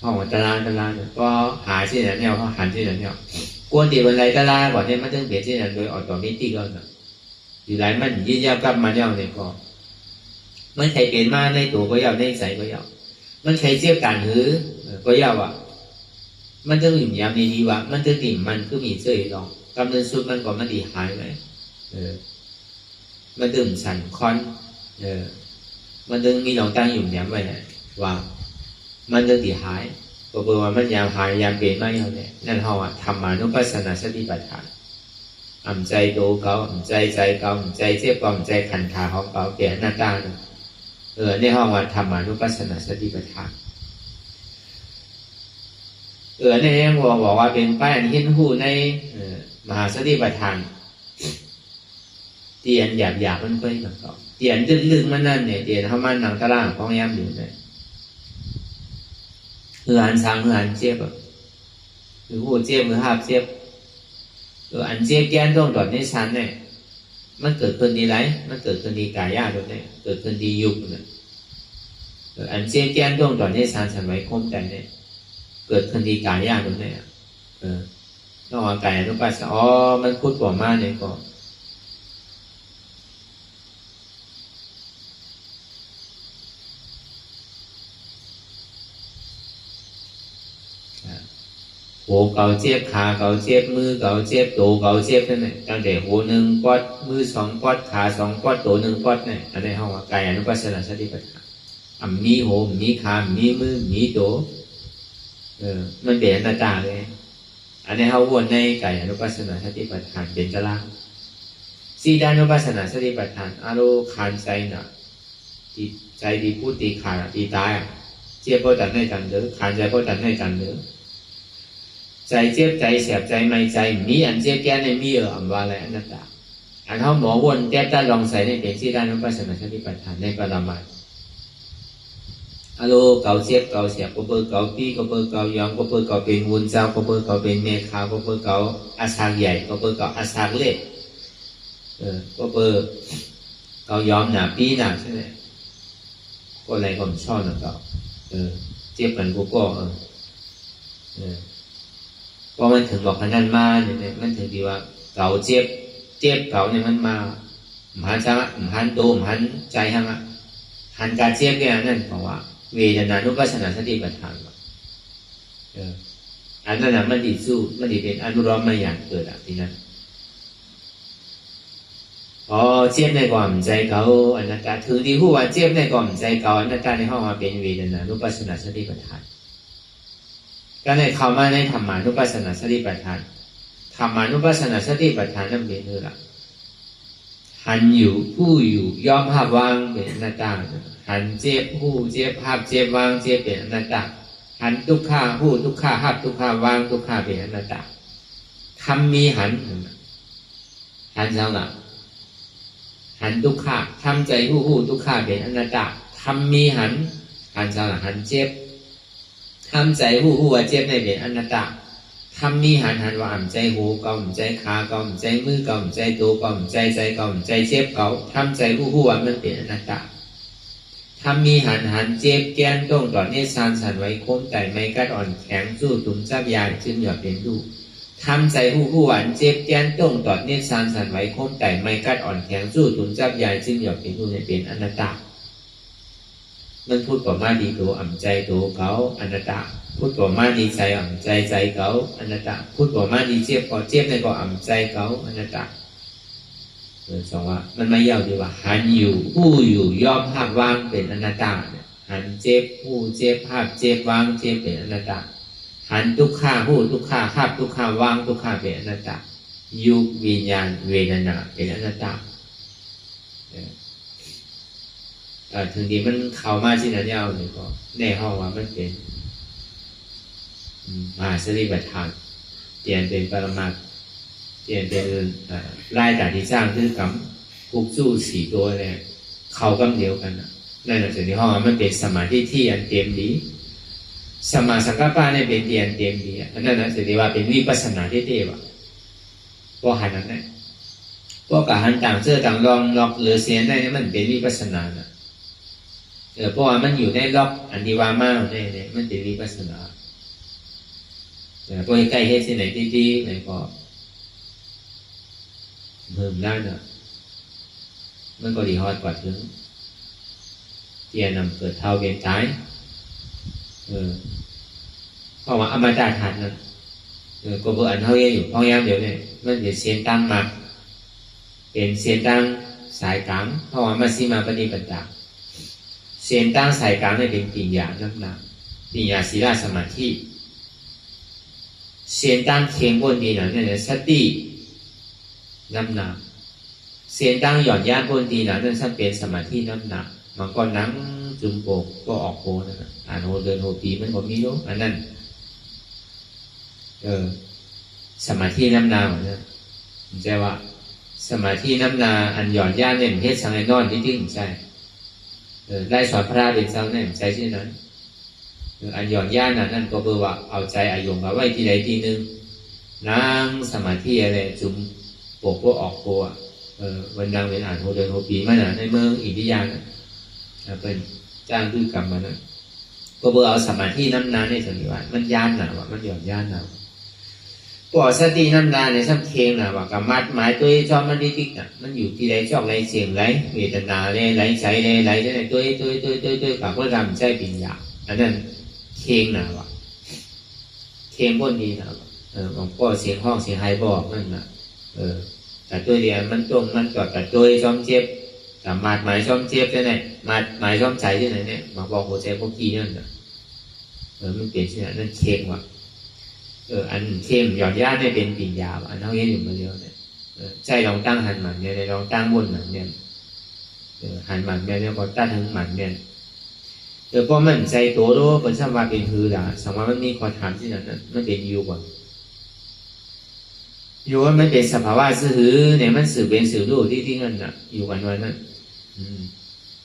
ห้องตารางเนี่ยก็หาที่ไหนเนี่ยเขาหันที่ไหนเนี่ยกวนตีบนไรตารางก่อนเนี่ยมันต้องเปลี่ยนที่ไหนโดยออโตเมติกแล้วนะอยู่ไรมันยืดยาวกลับมาเนี่ยเนี่ยก็มันใครเปลี่ยนมาในตัวก็ยาวในใจก็ยาวมันใครเจียบกันหือก็ยาวอ่ะมันจะหมิ่นยามดีๆว่ะมันจะติ่มมันก็มีเสื่อลองกำเนิดสุดมันก็มันดีหายไหมมันตึงสั่นคอนมันตึงมีหลงตั้งอยู่ย้ำไว้นะว่ามันตึงดีหายก็แปลว่ามันยามหายยามเปลี่ยนไม่เอาเนี่ยนั่นเขาอ่ะธรรมานุปัสสนาสติปัฏฐานอ่ำใจโตเก่าอ่ำใจเก่าอ่ำใจเจ็บเก่าอ่ำใจขันขาของเก่าเปลี่ยนหน้าตาในห้องว่าธรรมานุปัสสนาสติปัฏฐานในนี้บอกว่าเป็นป้ายอันหินหูในมหาสติปัฏฐานเตียนหยาบมันไปกับเขาเตียนลึกๆมันนั่นเนี่ยเตียนเขามันหนังตะล่างของย้ำอยู่เนี่ยอันสามอันเจ็บหรือหูเจ็บหรือหาบเจ็บอันเจ็บแก้นตรงตอนในชั้นเนี่ยมันเกิดขึ้นดีไรมันเกิดขึ้นดีกายยากตรงนี้เกิดขึ้นดียุบเนี่ยอันเจ็บแก้นตรงตอนในชั้นฉันไว้คมใจเนี่ยเกิดขึ้นดีกายยากตรงนี้ นอกไก่อนุปัสสนาอ๋อมันพูดกว่ามาเนี่ยก็หัวเก่าเจ็บขาเก่าเจ็บมือเก่าเจ็บตัวเก่าเจ็บนั่นแหละตั้งแต่หัวหนึ่งปอดมือสองปอดขาสองปอดตัวหนึ่งปอดเนี่ยอันนี้ห้องกายอนุปัสสนาสติปัฏฐานมีหัวมีขามีมือมีตัวมันเป็นอนัตตาเลยอันนี้เขาวนในกายอนุปัสสนาสติปัฏฐานเป็นกลางสีดานุปัสสนาสติปัฏฐานอารมณ์ขันใจน่ะที่ใจที่พูดตีขาดตีตายเจ็บเพราะตัดให้กันเด้อขันใจเพราะตัดให้กันเด้อใจเจ็บใจแสบใจไม่ใจมีอันเจ็บแก่ในมีอันว่าอะไรอนัตตาอันเขาหมอวนแก้ตาลองใส่ในเป็นสีดานุปัสสนาสติปัฏฐานในปรมัตถ์อารมณ์เก่าเจ็บเก่าแสบก็เปิดเก่าปีก็เปิดเก่ายองก็เปิดเก่าเป็นวุ้นเจ้าก็เปิดเก่าเป็นเมฆาก็เปิดเก่าอาสาใหญ่ก็เปิดเก่าอาสาเล็กก็เปิดเก่ายอมหนาปีหนาใช่ไหมก็อะไรก็ชอบนะเก่าเจ็บมันก็พอมันถึงบอกขนาดมาเนี่ยมันถึงดีว่าเก่าเจ็บเก่าเนี่ยมันมาหันจังหันโตหันใจหันการเจ็บเนี่ยนั่นเพราะว่าเวทนานุปัสสนาสติปัฏฐานอันนั้นมันดีสู้มันดีเป็นอนุรมมาอย่างเกิดทีนั้นเจ็บในความใจเก่าอนัตตาถือดีผู้ว่าเจ็บในความใจเก่าอนัตตาในห้องมาเป็นเวทนานุปัสสนาสติปัฏฐานก็ในเข้ามาในธรรมานุปัสสนาสติปัฏฐานธรรมานุปัสสนาสติปัฏฐานนั่นเป็นเรื่องละหันอยู่ผู้อยู่ยอมหับวางเป็นอนัตตาหันเจ็บผู้เจ็บหับเจ็บวางเจ็บเป็นอนัตตาหันทุกข้าผู้ทุกข้าหับทุกข้าวางทุกข้าเป็นอนัตตาทำมีหันเจ้าหลักหันทุกข้าทำใจผู้ทุกข้าเป็นอนัตตาทำมีหันเจ้าหลักหันเจ็บทำใจผู้ว่าเจ็บในเป็นอนัตตาทำมีหันว่าอ่ำใจหูเก่าใจขาเก่าใจมือเก่าใจตัวเก่าใจเก่าใจเจ็บเก่าทำใจผู้ว่ามันเป็นอนัตตาทำมีหันเจ็บแก้นต้องต่อเนี่ยสานสันไว้โค้งแต่ไม่กัดอ่อนแข็งสู้ตุ่มจับยาจึงหยอดเป็นลูกทำใจผู้ว่าเจ็บแก้นต้องต่อเนี่ยสานสันไว้โค้งแต่ไม่กัดอ่อนแข็งสู้ตุ่มจับยาจึงหยอดเป็นลูกเป็นอนัตตามันพูดต่อมาดีตัวอ่ำใจตัวเขาอนัตตาพูดต่อมาดีใจอ่ำใจเขาอนัตตาพูดต่อมาดีเจ็บก็เจ็บในก็อ่ำใจเขาอนัตตาสองว่ามันไม่ยาวดีว่าหันอยู่ผู้อยู่ยอมหักวางเป็นอนัตตาหันเจ็บผู้เจ็บหักเจ็บวางเจ็บเป็นอนัตตาหันทุกข้าผู้ทุกข้าหักทุกข้าวางทุกข้าเป็นอนัตตายุวิญญาณเวทนาเป็นอนัตตาถึงที่มันเข้ามาที่นั่นยาวเลยก็ในห้องว่ามันเป็นมหาสติปัฏฐานเปลี่ยนเป็นปรมัตถ์เปลี่ยนเป็นรายจากที่สร้างคือกรรมกุกสู้สี่ตัวเนี่ยเขากำเดียวกันนั่นแหละถึงที่ห้องมันเป็นสมาธิที่อันเต็มดีสมาสังกัปปะเนี่ยเป็นที่อันเต็มดีอันนั้นนะถึงที่ว่าเป็นวิปัสสนาที่เทวะพวกหันนั้นพวกกับหันต่างเสื้อต่างลองล็อกหรือเสียนได้มันเป็นวิปัสสนาเพราะว่ามันอยู่ในล็อกอันดีวามาเนี่ยมันเป็นวิปัสสนาพวกใกล้เฮ็ดที่ไหนดีๆไหนก็เพิ่มได้น่ะมันก็ดีฮอดกว่าถึงเตียนำเกิดเท่าเวียนตายเพราะว่าอมตะธาตุนั้นก็เบอร์อันเท่าอยู่ห้องยามเดี๋ยวเนี่ยมันเป็นเสียนตั้งมาเป็นเสียนตั้งสายกลางเพราะว่ามัชฌิมาปฏิปทาเสียนตั้งสายกลางเนี่ยเป็นปิญญานักหนาปิญญาศีลสมาธิเสียนตั้งเคียงบนดีนั้นเนี่ยสติน้ำหนักเสียนตั้งหย่อนย่านบนดีนั้นนั่นสักเป็นสมาธิน้ำหนักมันก็นั่งจุ่มโปกก็ออกโพนั่นอ่านโหเดินโหปีมันก็มีรู้อันนั้นสมาธิน้ำหนักนะใช่ว่าสมาธิน้ำหนักอันหย่อนย่านเนี่ยเฮ็ดสังไอ้นอนที่ใช่ได้สอนพระเป็นเจ้าเนี่ยใช่เช่นนั้นอันหย่อนย่านนั่นก็เพื่อว่าเอาใจอายุมาไว้ที่ใดที่หนึ่งนั่งสมาธิอะไรจุ่มโปกก็ออกโพวันดังเป็นอ่านโหเดินโหปีมันในเมืองอินทิยาเป็นจ้างด้วยกรรมมันนะก็เพื่อเอาสมาธิน้ำนานในสันนิวาสมันย่านหนาวมันหย่อนย่านหนาว ปอสติน้ำนาในสัมเพลงนะว่ากำมัดหมายตัวจอมมันดิติกน่ะมันอยู่ที่ไรจอกไรเสียงไรเวทนาไรใช้ไรตัวกับว่ารำใจปิญญาอันนั้นเพลงนะว่ะเพลงคนดีนะของพ่อเสียงห้องเสียงไฮบอกนั่นนะแต่ตัวเดียวมันตรงมันจอดแต่ตัวจอมเจ็บแต่หมายจอมเจ็บใช่ไหมหมายจอมใจที่ไหนเนี่ยมาบอกหัวใจพวกกี้นั่นนะมันเปลี่ยนชื่อนั่นเพลงว่ะอันเข้มหย่อนย่าเนี่ยเป็นปิญญาอันเท่านี้อยู่มาเดียวเนี่ยใจลองตั้งหันหมันเนี่ยลองตั้งบนหมันเนี่ยหันหมันเนี่ยก็ตั้งถึงหมันเนี่ยพอมันใจโตโตเป็นสมาเป็นคือละสมามันมีความถามที่นั่นมันเป็นอยู่ก่อนอยู่ว่ามันเป็นสภาวะซื่อเนี่ยมันสื่อเป็นสื่อรู้ที่นั่นน่ะอยู่วันนั้น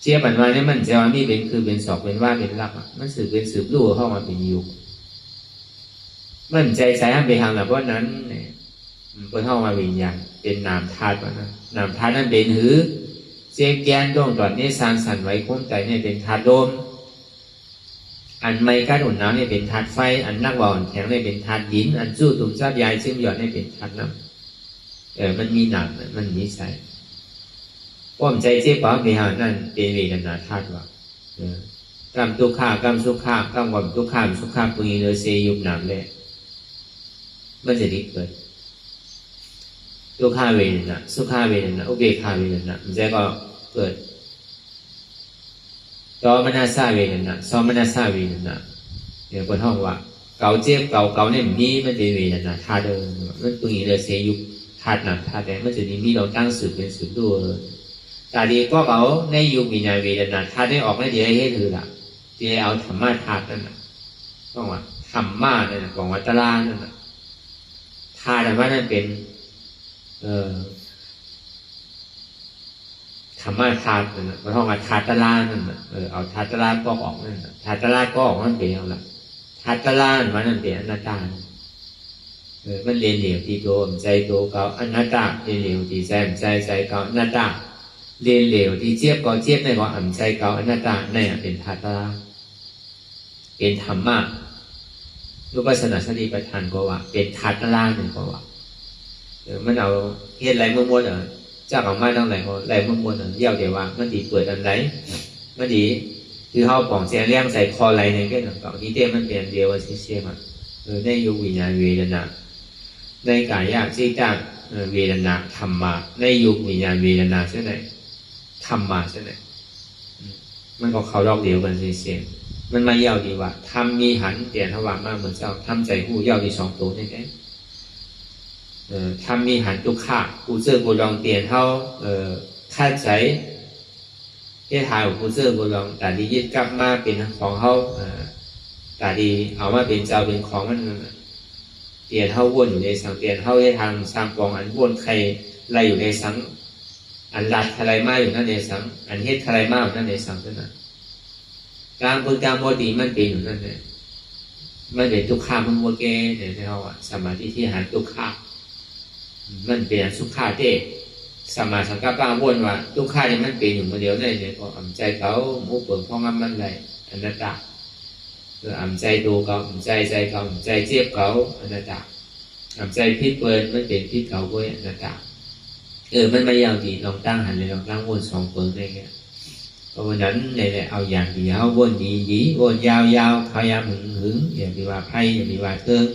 เชี่ยวันเนี่ยมันจะว่ามีเป็นคือเป็นสอบเป็นว่าเป็นรับมันสื่อเป็นสื่อรู้เข้ามาเป็นอยู่มันใจใส่ให้ไปทางแบบว่านั้นเนี่ยเป็นห้องมาวิญญาณเป็นนามธาตุว่านั้นนามธาตุนั้นเป็นหือเสียแกนดวงตอนนี้สร้างสรรค์ไว้คงใจเนี่ยเป็นธาตุลมอันไม่กั้นอุ่นน้ำเนี่ยเป็นธาตุไฟอันนักบ่อนแข็งเนี่ยเป็นธาตุดินอันสู้ตุ่มซับยายซึ่งหยอดเนี่ยเป็นธาตุน้ำมันมีหนักมันมีใส่ป้อมใจเจ็บปวดไปหานั่นเป็นเวทนาธาตุว่ากรรมทุกข้ากรรมสุขข้ากรรมความทุกข้ามสุขข้าปุญญโดยเสยุบหนามเลยมันจะดีเกิดทุกข้าเวทนาสุขข้าเวทนาอุเบกขาเวทนามันจะก็เกิดตอมนัสสะเวทนาสมนัสสะเวทนาเนี่ยคนห้องว่าเก่าเจ็บเก่าเนี่ยนี้มันเป็นเวทนาธาตุมันปุญญโดยเสยุบธาตุหนักธาตุแดงมันจะมีเราตั้งสืบเป็นสืบด้วยแต่ดีก็เขาในยุควิญญาณเวทนาธาตุได้ออกไม่ดีให้ถือละที่เอาธรรมะธาตุนั่นนะต้องว่าธรรมะนั่นนะของวัตรานั่นนะธาตุธรรมะนั่นเป็นธรรมะธาตุนั่นนะมันต้องมาธาตุตรานั่นนะเอาธาตุตราก็ออกนั่นนะธาตุตราก็ออกนั่นเป็นเอาละธาตุตรามันนั่นเป็นอนัตตามันเรียนเหลวที่โตมใจโตเก่าอนัตตาเรียนเหลวที่ใจเก่าอนัตตาเรียนเหลวที่เจี๊ยบก็เจี๊ยบในก็อ่ำใจเก่าอนัตตาในเป็นธาตุตราเป็นธรรมะรูปศาสนาสติปัฏฐานก็ว่าเป็นธาตุล่างหนึ่งก็ว่ามันเอาเฮ็ดไรเมื่อมดเจ้าของไม้ต้องไหนก็ไรเมื่อมดเยี่ยวเดี๋ยวว่ามันดีเปิดอันไหนมันดีคือเขาปองเสียเลี้ยงใส่คอไหลในแค่หนึ่งเก่าที่เต้มันเปลี่ยนเดียวว่าเชี่ยมันในยุควิญญาณเวทนาในกายที่จ้างเวทนาธรรมะในยุควิญญาณเวทนาใช่ไหมธรรมะใช่ไหมมันก็เขาลอกเดียวกันเชี่ยมันมาเย่าดีว่าทำมีหันเปลี่ยนทวารมากเหมือนเจ้าทำใจผู้เย่าดีสองตัวนี่แค่ทำมีหันทุกข้าผู้เจอผู้ลองเปลี่ยนเท่าค่าใจที่ถ่ายของผู้เจอผู้ลองแต่ดียึดกลับมาเป็นของเขาแต่ดีเอามาเป็นเจ้าเป็นของมันเปลี่ยนเท่าวนอยู่ในสังเปลี่ยนเท่าให้ทางสร้างกองอันวนใครไล่อยู่ในสังอันหลัดอะไรมาอยู่นั่นในสังอันเฮ็ดอะไรมาอยู่นั่นในสังเท่านั้นการพูดการโมดีมันเป็นอยู่นั่นเลยมันเป็นทุกข้ามันโมเกเนี่ยที่เขาสมาธิที่หันทุกข้ามันเป็นสุขาเต้สมาสังกัปปะวนว่าทุกข้าเนี่ยมันเป็นอยู่มาเดียวเลยเนี่ยก็อ่ำใจเขามุกเปิดพ้องมันไรอนัตตาอ่ำใจดูเขาอ่ำใจเขาอ่ำใจเจี๊ยบเขาอนัตตาอ่ำใจพิษเปิดมันเป็นพิษเขาด้วยอนัตตามันไม่ยาวดีลองตั้งหันเลยลองตั้งวนสองเปิดได้แค่เพราะวันนั้นเนี่ยเอาอย่างเดียววนดีวนยาวพยายามหึงอย่างที่ว่าไพ่อย่างที่ว่าเติม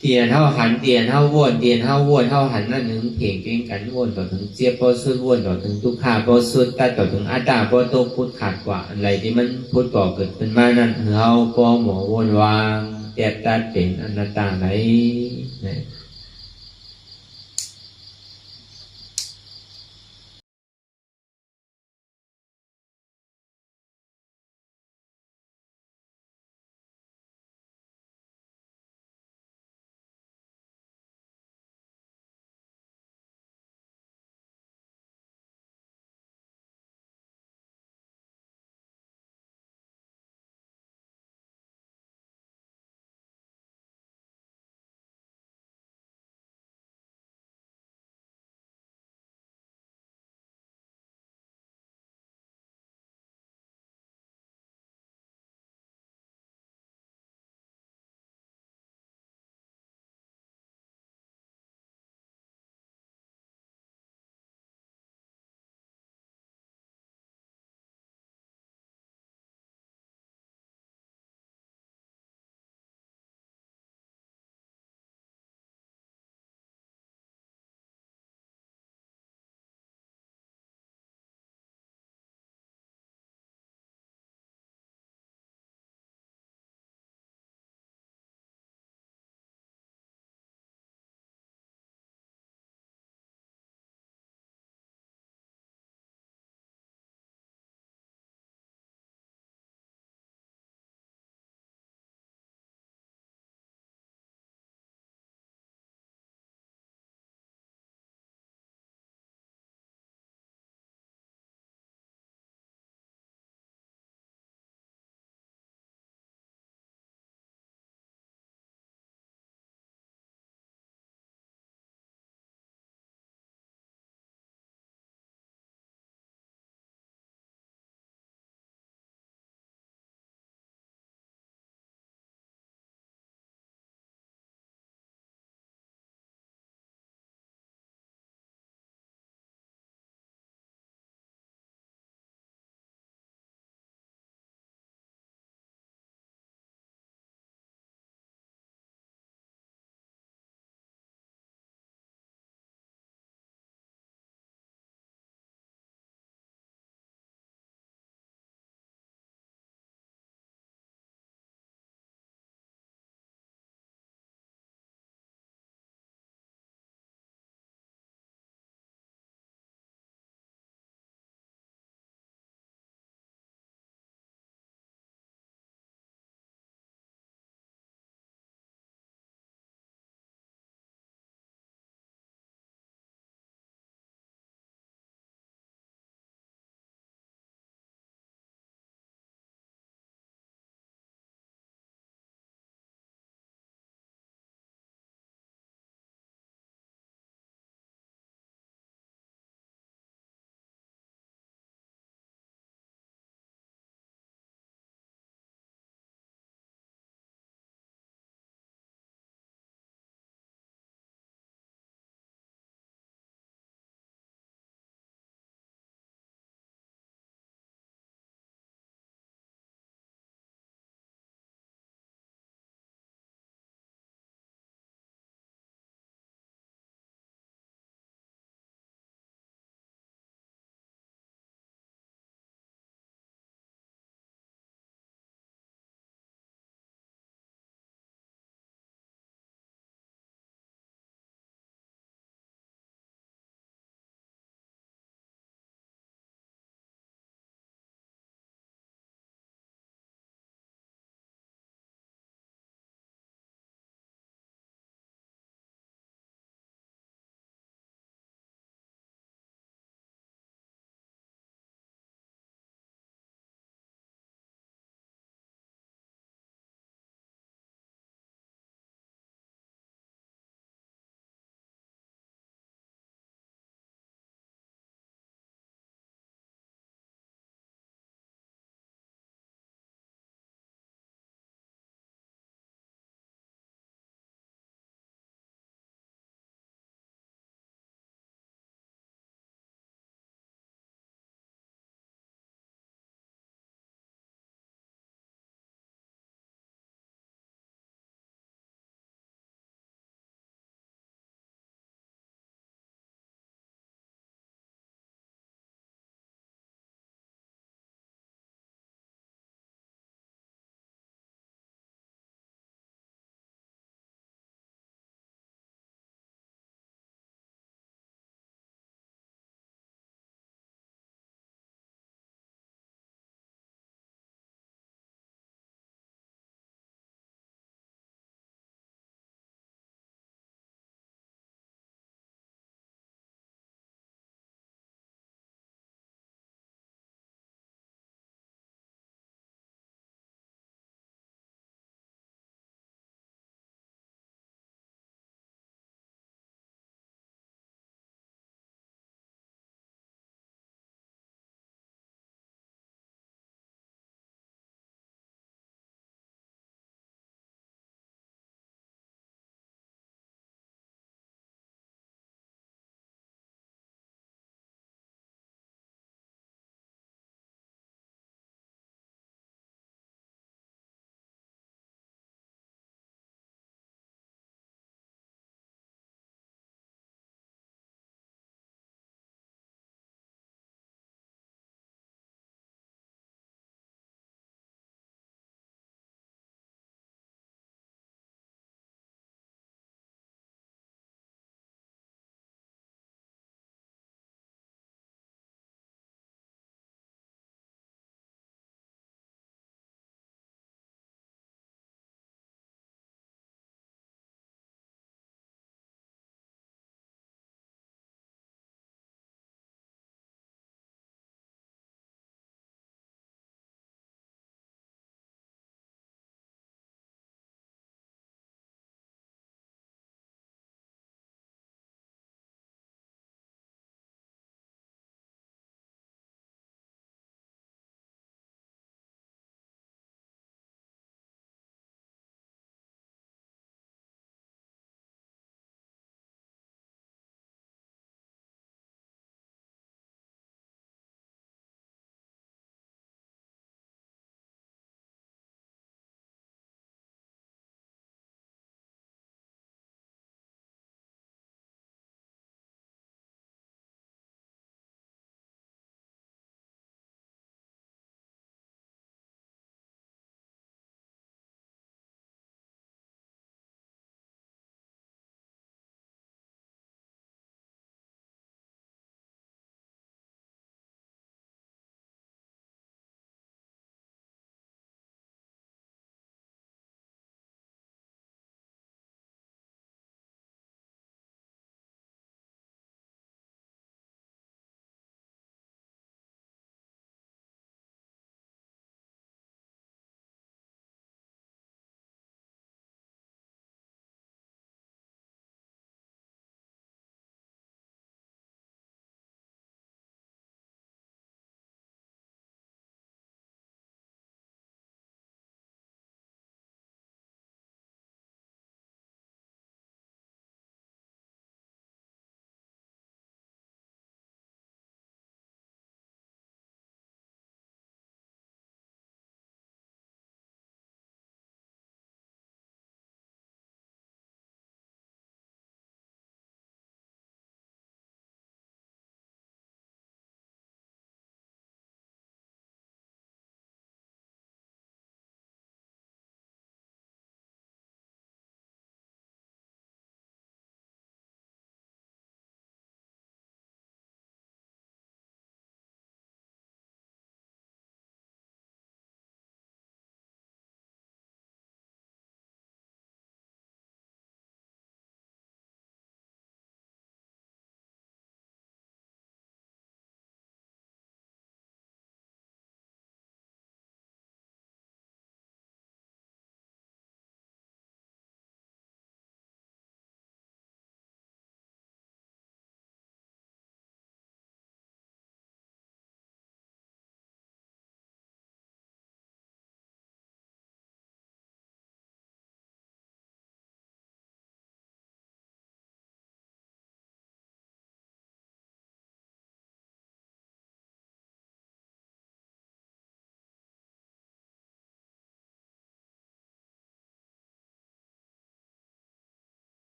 เตียนเท่าหันเตียนเท่าวนเตียนเท่าวนเท่าหันนั่นหนึ่งเพ่งเพ่งกันวนต่อถึงเจี๊ยบพอสุดวนต่อถึงทุกข้าพอสุดตัดต่อถึงอัตตาพอโตพุทธขาดกว่าอะไรที่มันพุทธก่อเกิดขึ้นมานั่นเราพอหมอวนวางแตกตัดเป็นอนัตตาไหน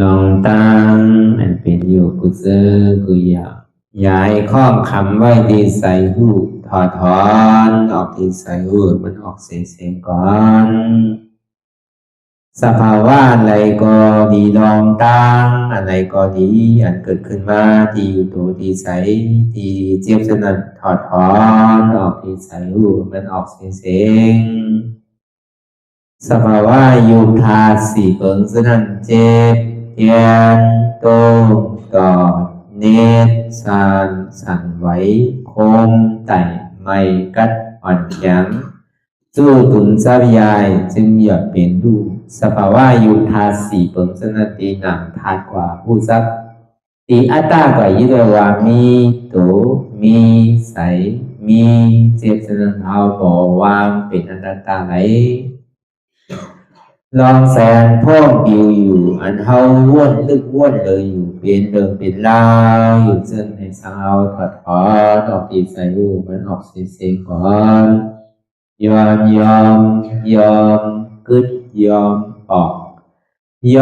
ลองตั้งอันเป็นอยู่กุเซอกุยาย้ายข้องคำไว้ที่ใส่หูถอดถอนออกที่ใส่หูมันออกเสียงก่อนสภาวะอะไรก็ดีลองตั้งอะไรก็ดีอันเกิดขึ้นมาที่อยู่ตัวที่ใส่ที่เจี๊ยบสนั่นถอดถอนออกที่ใส่หูมันออกเสียงสภาวะยุทธาสีเปิงสนั่นเจ็บเทียนโตกอดเนตสานสั่นไหวโคมไต่ไม่กัดอ่อนแข็งสู้ตุนทรัพยายจึงอยากเป็นดูสภาวะยุทธาสีเปิงสนั่นตีหนังทาดกว่าผู้ทรัพย์ตีอัตตากว่ายึดว่ามีโตมีใสมีเจ็บสนั่นเอาบ่วางเป็นอนัตตาไหลลองแสนพ่องปิวอยู่อันเฮาว่นลึกว่นเลยอยู่เป็นเดิมเป็นลาวอยู่ซึ่งในสาวถอดถอนออกตีใส่หูมันออกเสียงก่อนยอมกึดยอมออกย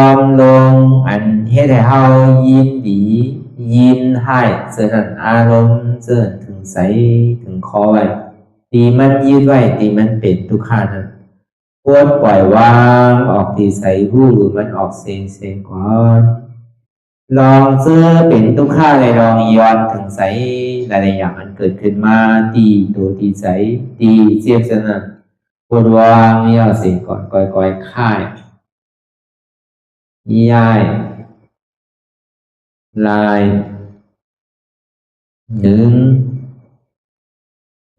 อมลงอันเฮ็ดให้เฮายินดียินให้เสื่อมอารมณ์เสื่อมถึงใสถึงคอไว้ตีมันยืดไว้ตีมันเป็นทุกขานั้นควรปล่อยวางออกที่ใส่หูมันออกเสียงก่อนลองเสื้อเป็นทุกข้าเลยลองย้อนถึงใสหลายๆอย่างมันเกิดขึ้นมาตีตัวตีใสตีเจียบสนั่นควรวางย่อเสียงก่อนก่อยค่ายย้ายลายหนึ่ง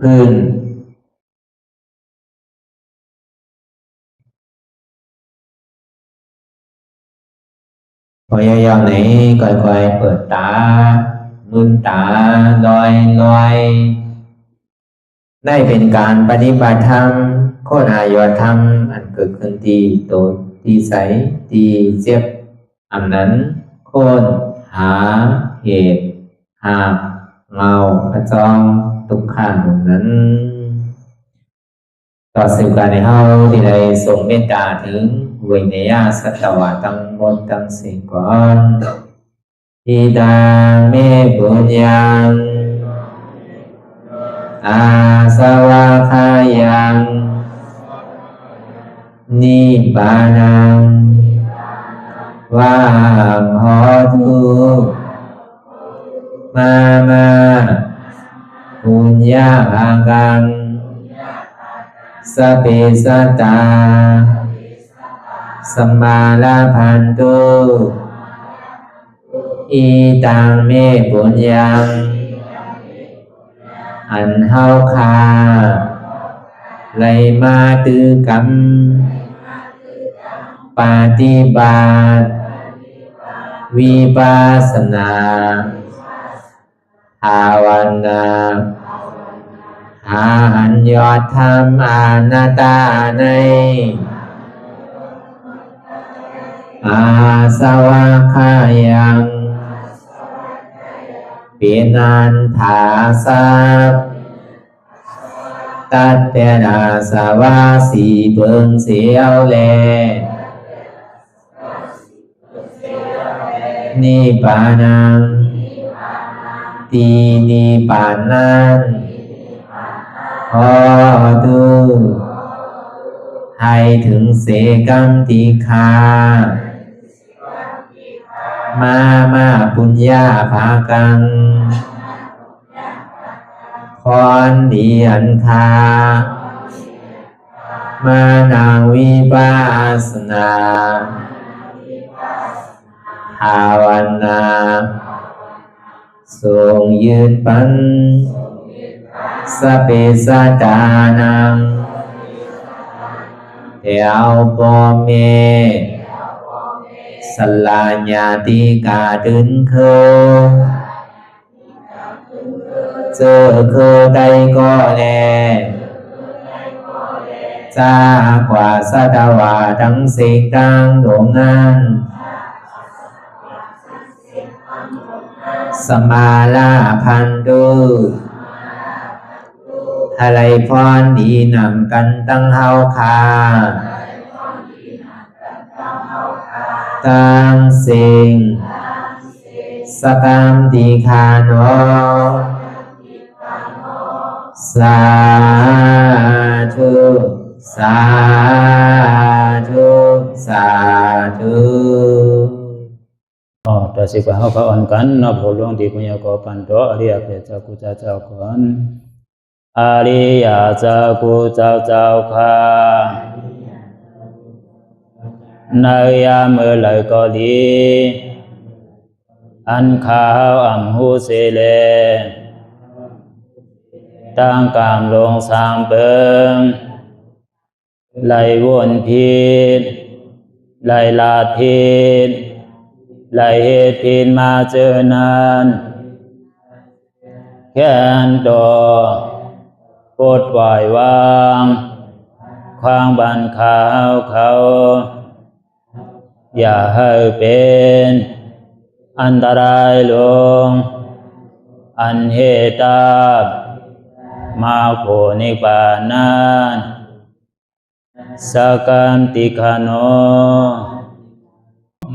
พื้นพยายามไหนก่อยเปิดตาลืมตาลอยได้เป็นการปฏิบัติธรรมโคตรอายธรรมอันเกิดขึ้นที่โตที่ใสที่เจ็บอันนั้นโคนหาเหตุหาเงาพระจองทุกขันนั้นต่อสิ่งการในเฮาที่ได้ส่งเมตตาถึงวิเนยสัตวะตั้งหมดตั้งสิ่งก่อนอิดาเมปุญญังอาสวะคายังนิบานังวาหอตุมาปุญญากังสเปสตาสัมมาลาพันตุอีตังเมปุญญังอันเฮาคาไลมาตือกรรมปฏิบัติวิปัสสนาภาวนาหาอันยอดธรรมอนัตตาในอาสวะคายังเป็นอันถาสัพตัดเตนาสวะสีเปิงเสียวแลนิพพานังตีนิพพานันขอดูให้ถึงเสกัมติคามาปุญญาภากังพรดีอันคามานาวิปัสสนาภาวนาทรงยืนปันสเปสตานังเอวปอเมสลาญาติกาดึนเคเจอเคได้ก็แลจากว่าสัตวาทั้งสิ่งดังดวงนั้นสมาลาพันตุอะไรพรดีนำกันตั้งเฮาคา ตังสิงสกรรมติคาโนสาธุสาธุสาธุ แต่สิกว่าเขาก็อ่อนกันนับหัวลวงที่ปุญญาโกปันโตอริยเปเจ้ากูเจ้าก่อนอริยเจ้ากูเจ้าข้าในยามเมื่อไหร่ก็ดีอันข้าวอ่ำหูเสเลตั้งกามลงสามเปิงไหลวนพิษไหลลาดพิษไหลเหตุพิษมาเจอนานแค้นดอปดไหววางความบันขาวเขาอย่าให้เป็นอันตรายลงอันเหตุตามาโผนิปานันสกันติคโน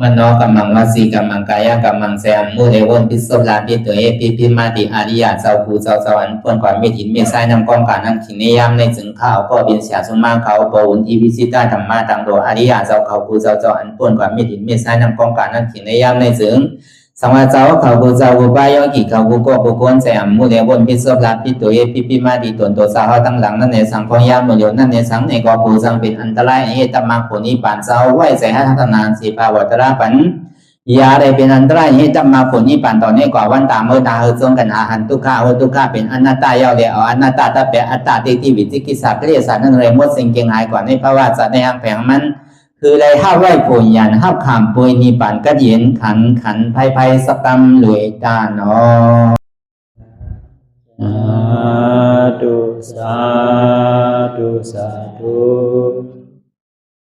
มโนกัมมังวสีกัมมังกายกัมมังแสมมุเรวนพิศลาปิตัวพิมาติอาริยะเจ้าภูเจ้าสวรรค์พ้นความเมตถินเมตไซนำกองการนั่งขินนิยามในจึงข้าวก็บินเสียสมาเขาปวุนทีวิสิตาธรรมะตังโดอาริยะเจ้าเขาภูเจ้าสวรรค์พ้นความเมตถินเมตไซนำกองการนั่งขินนิยามในจึงสังวาเจ้าเขาภูเจ้าภูปายกิเขาภูก็ภูคนแสมมุเรวนพิศลาปิตัวพิมาติตนตัวสาวตั้งหลังนั่นในสังพยามโยนั่นในสังในก็ภูสังเป็นอันตรายเหตุมาผลนิปานเจ้าไหวใส่ให้ทัศนานสีภาวตระปันยาได้เป็นอันตรายให้จำมาผลนี้ปั่นต่อเนื่องกว่าวันตามเมื่อตาเฮอจงกันอาหารทุกข้าทุกข้าเป็นอนัตตาเยาวเดียวอนัตตาตาเปอัตตาที่วิจิกิสาเกลียสารนั่นเลยมดสิ่งเก่งหายกว่าในภาวะสัตว์ในห้างแผงมันคือเลยห้าไหวผลยันห้าขามปุยนิปั่นกัดเย็นขันภัยสกรรมรวยตาเนาะสาธุสาธุ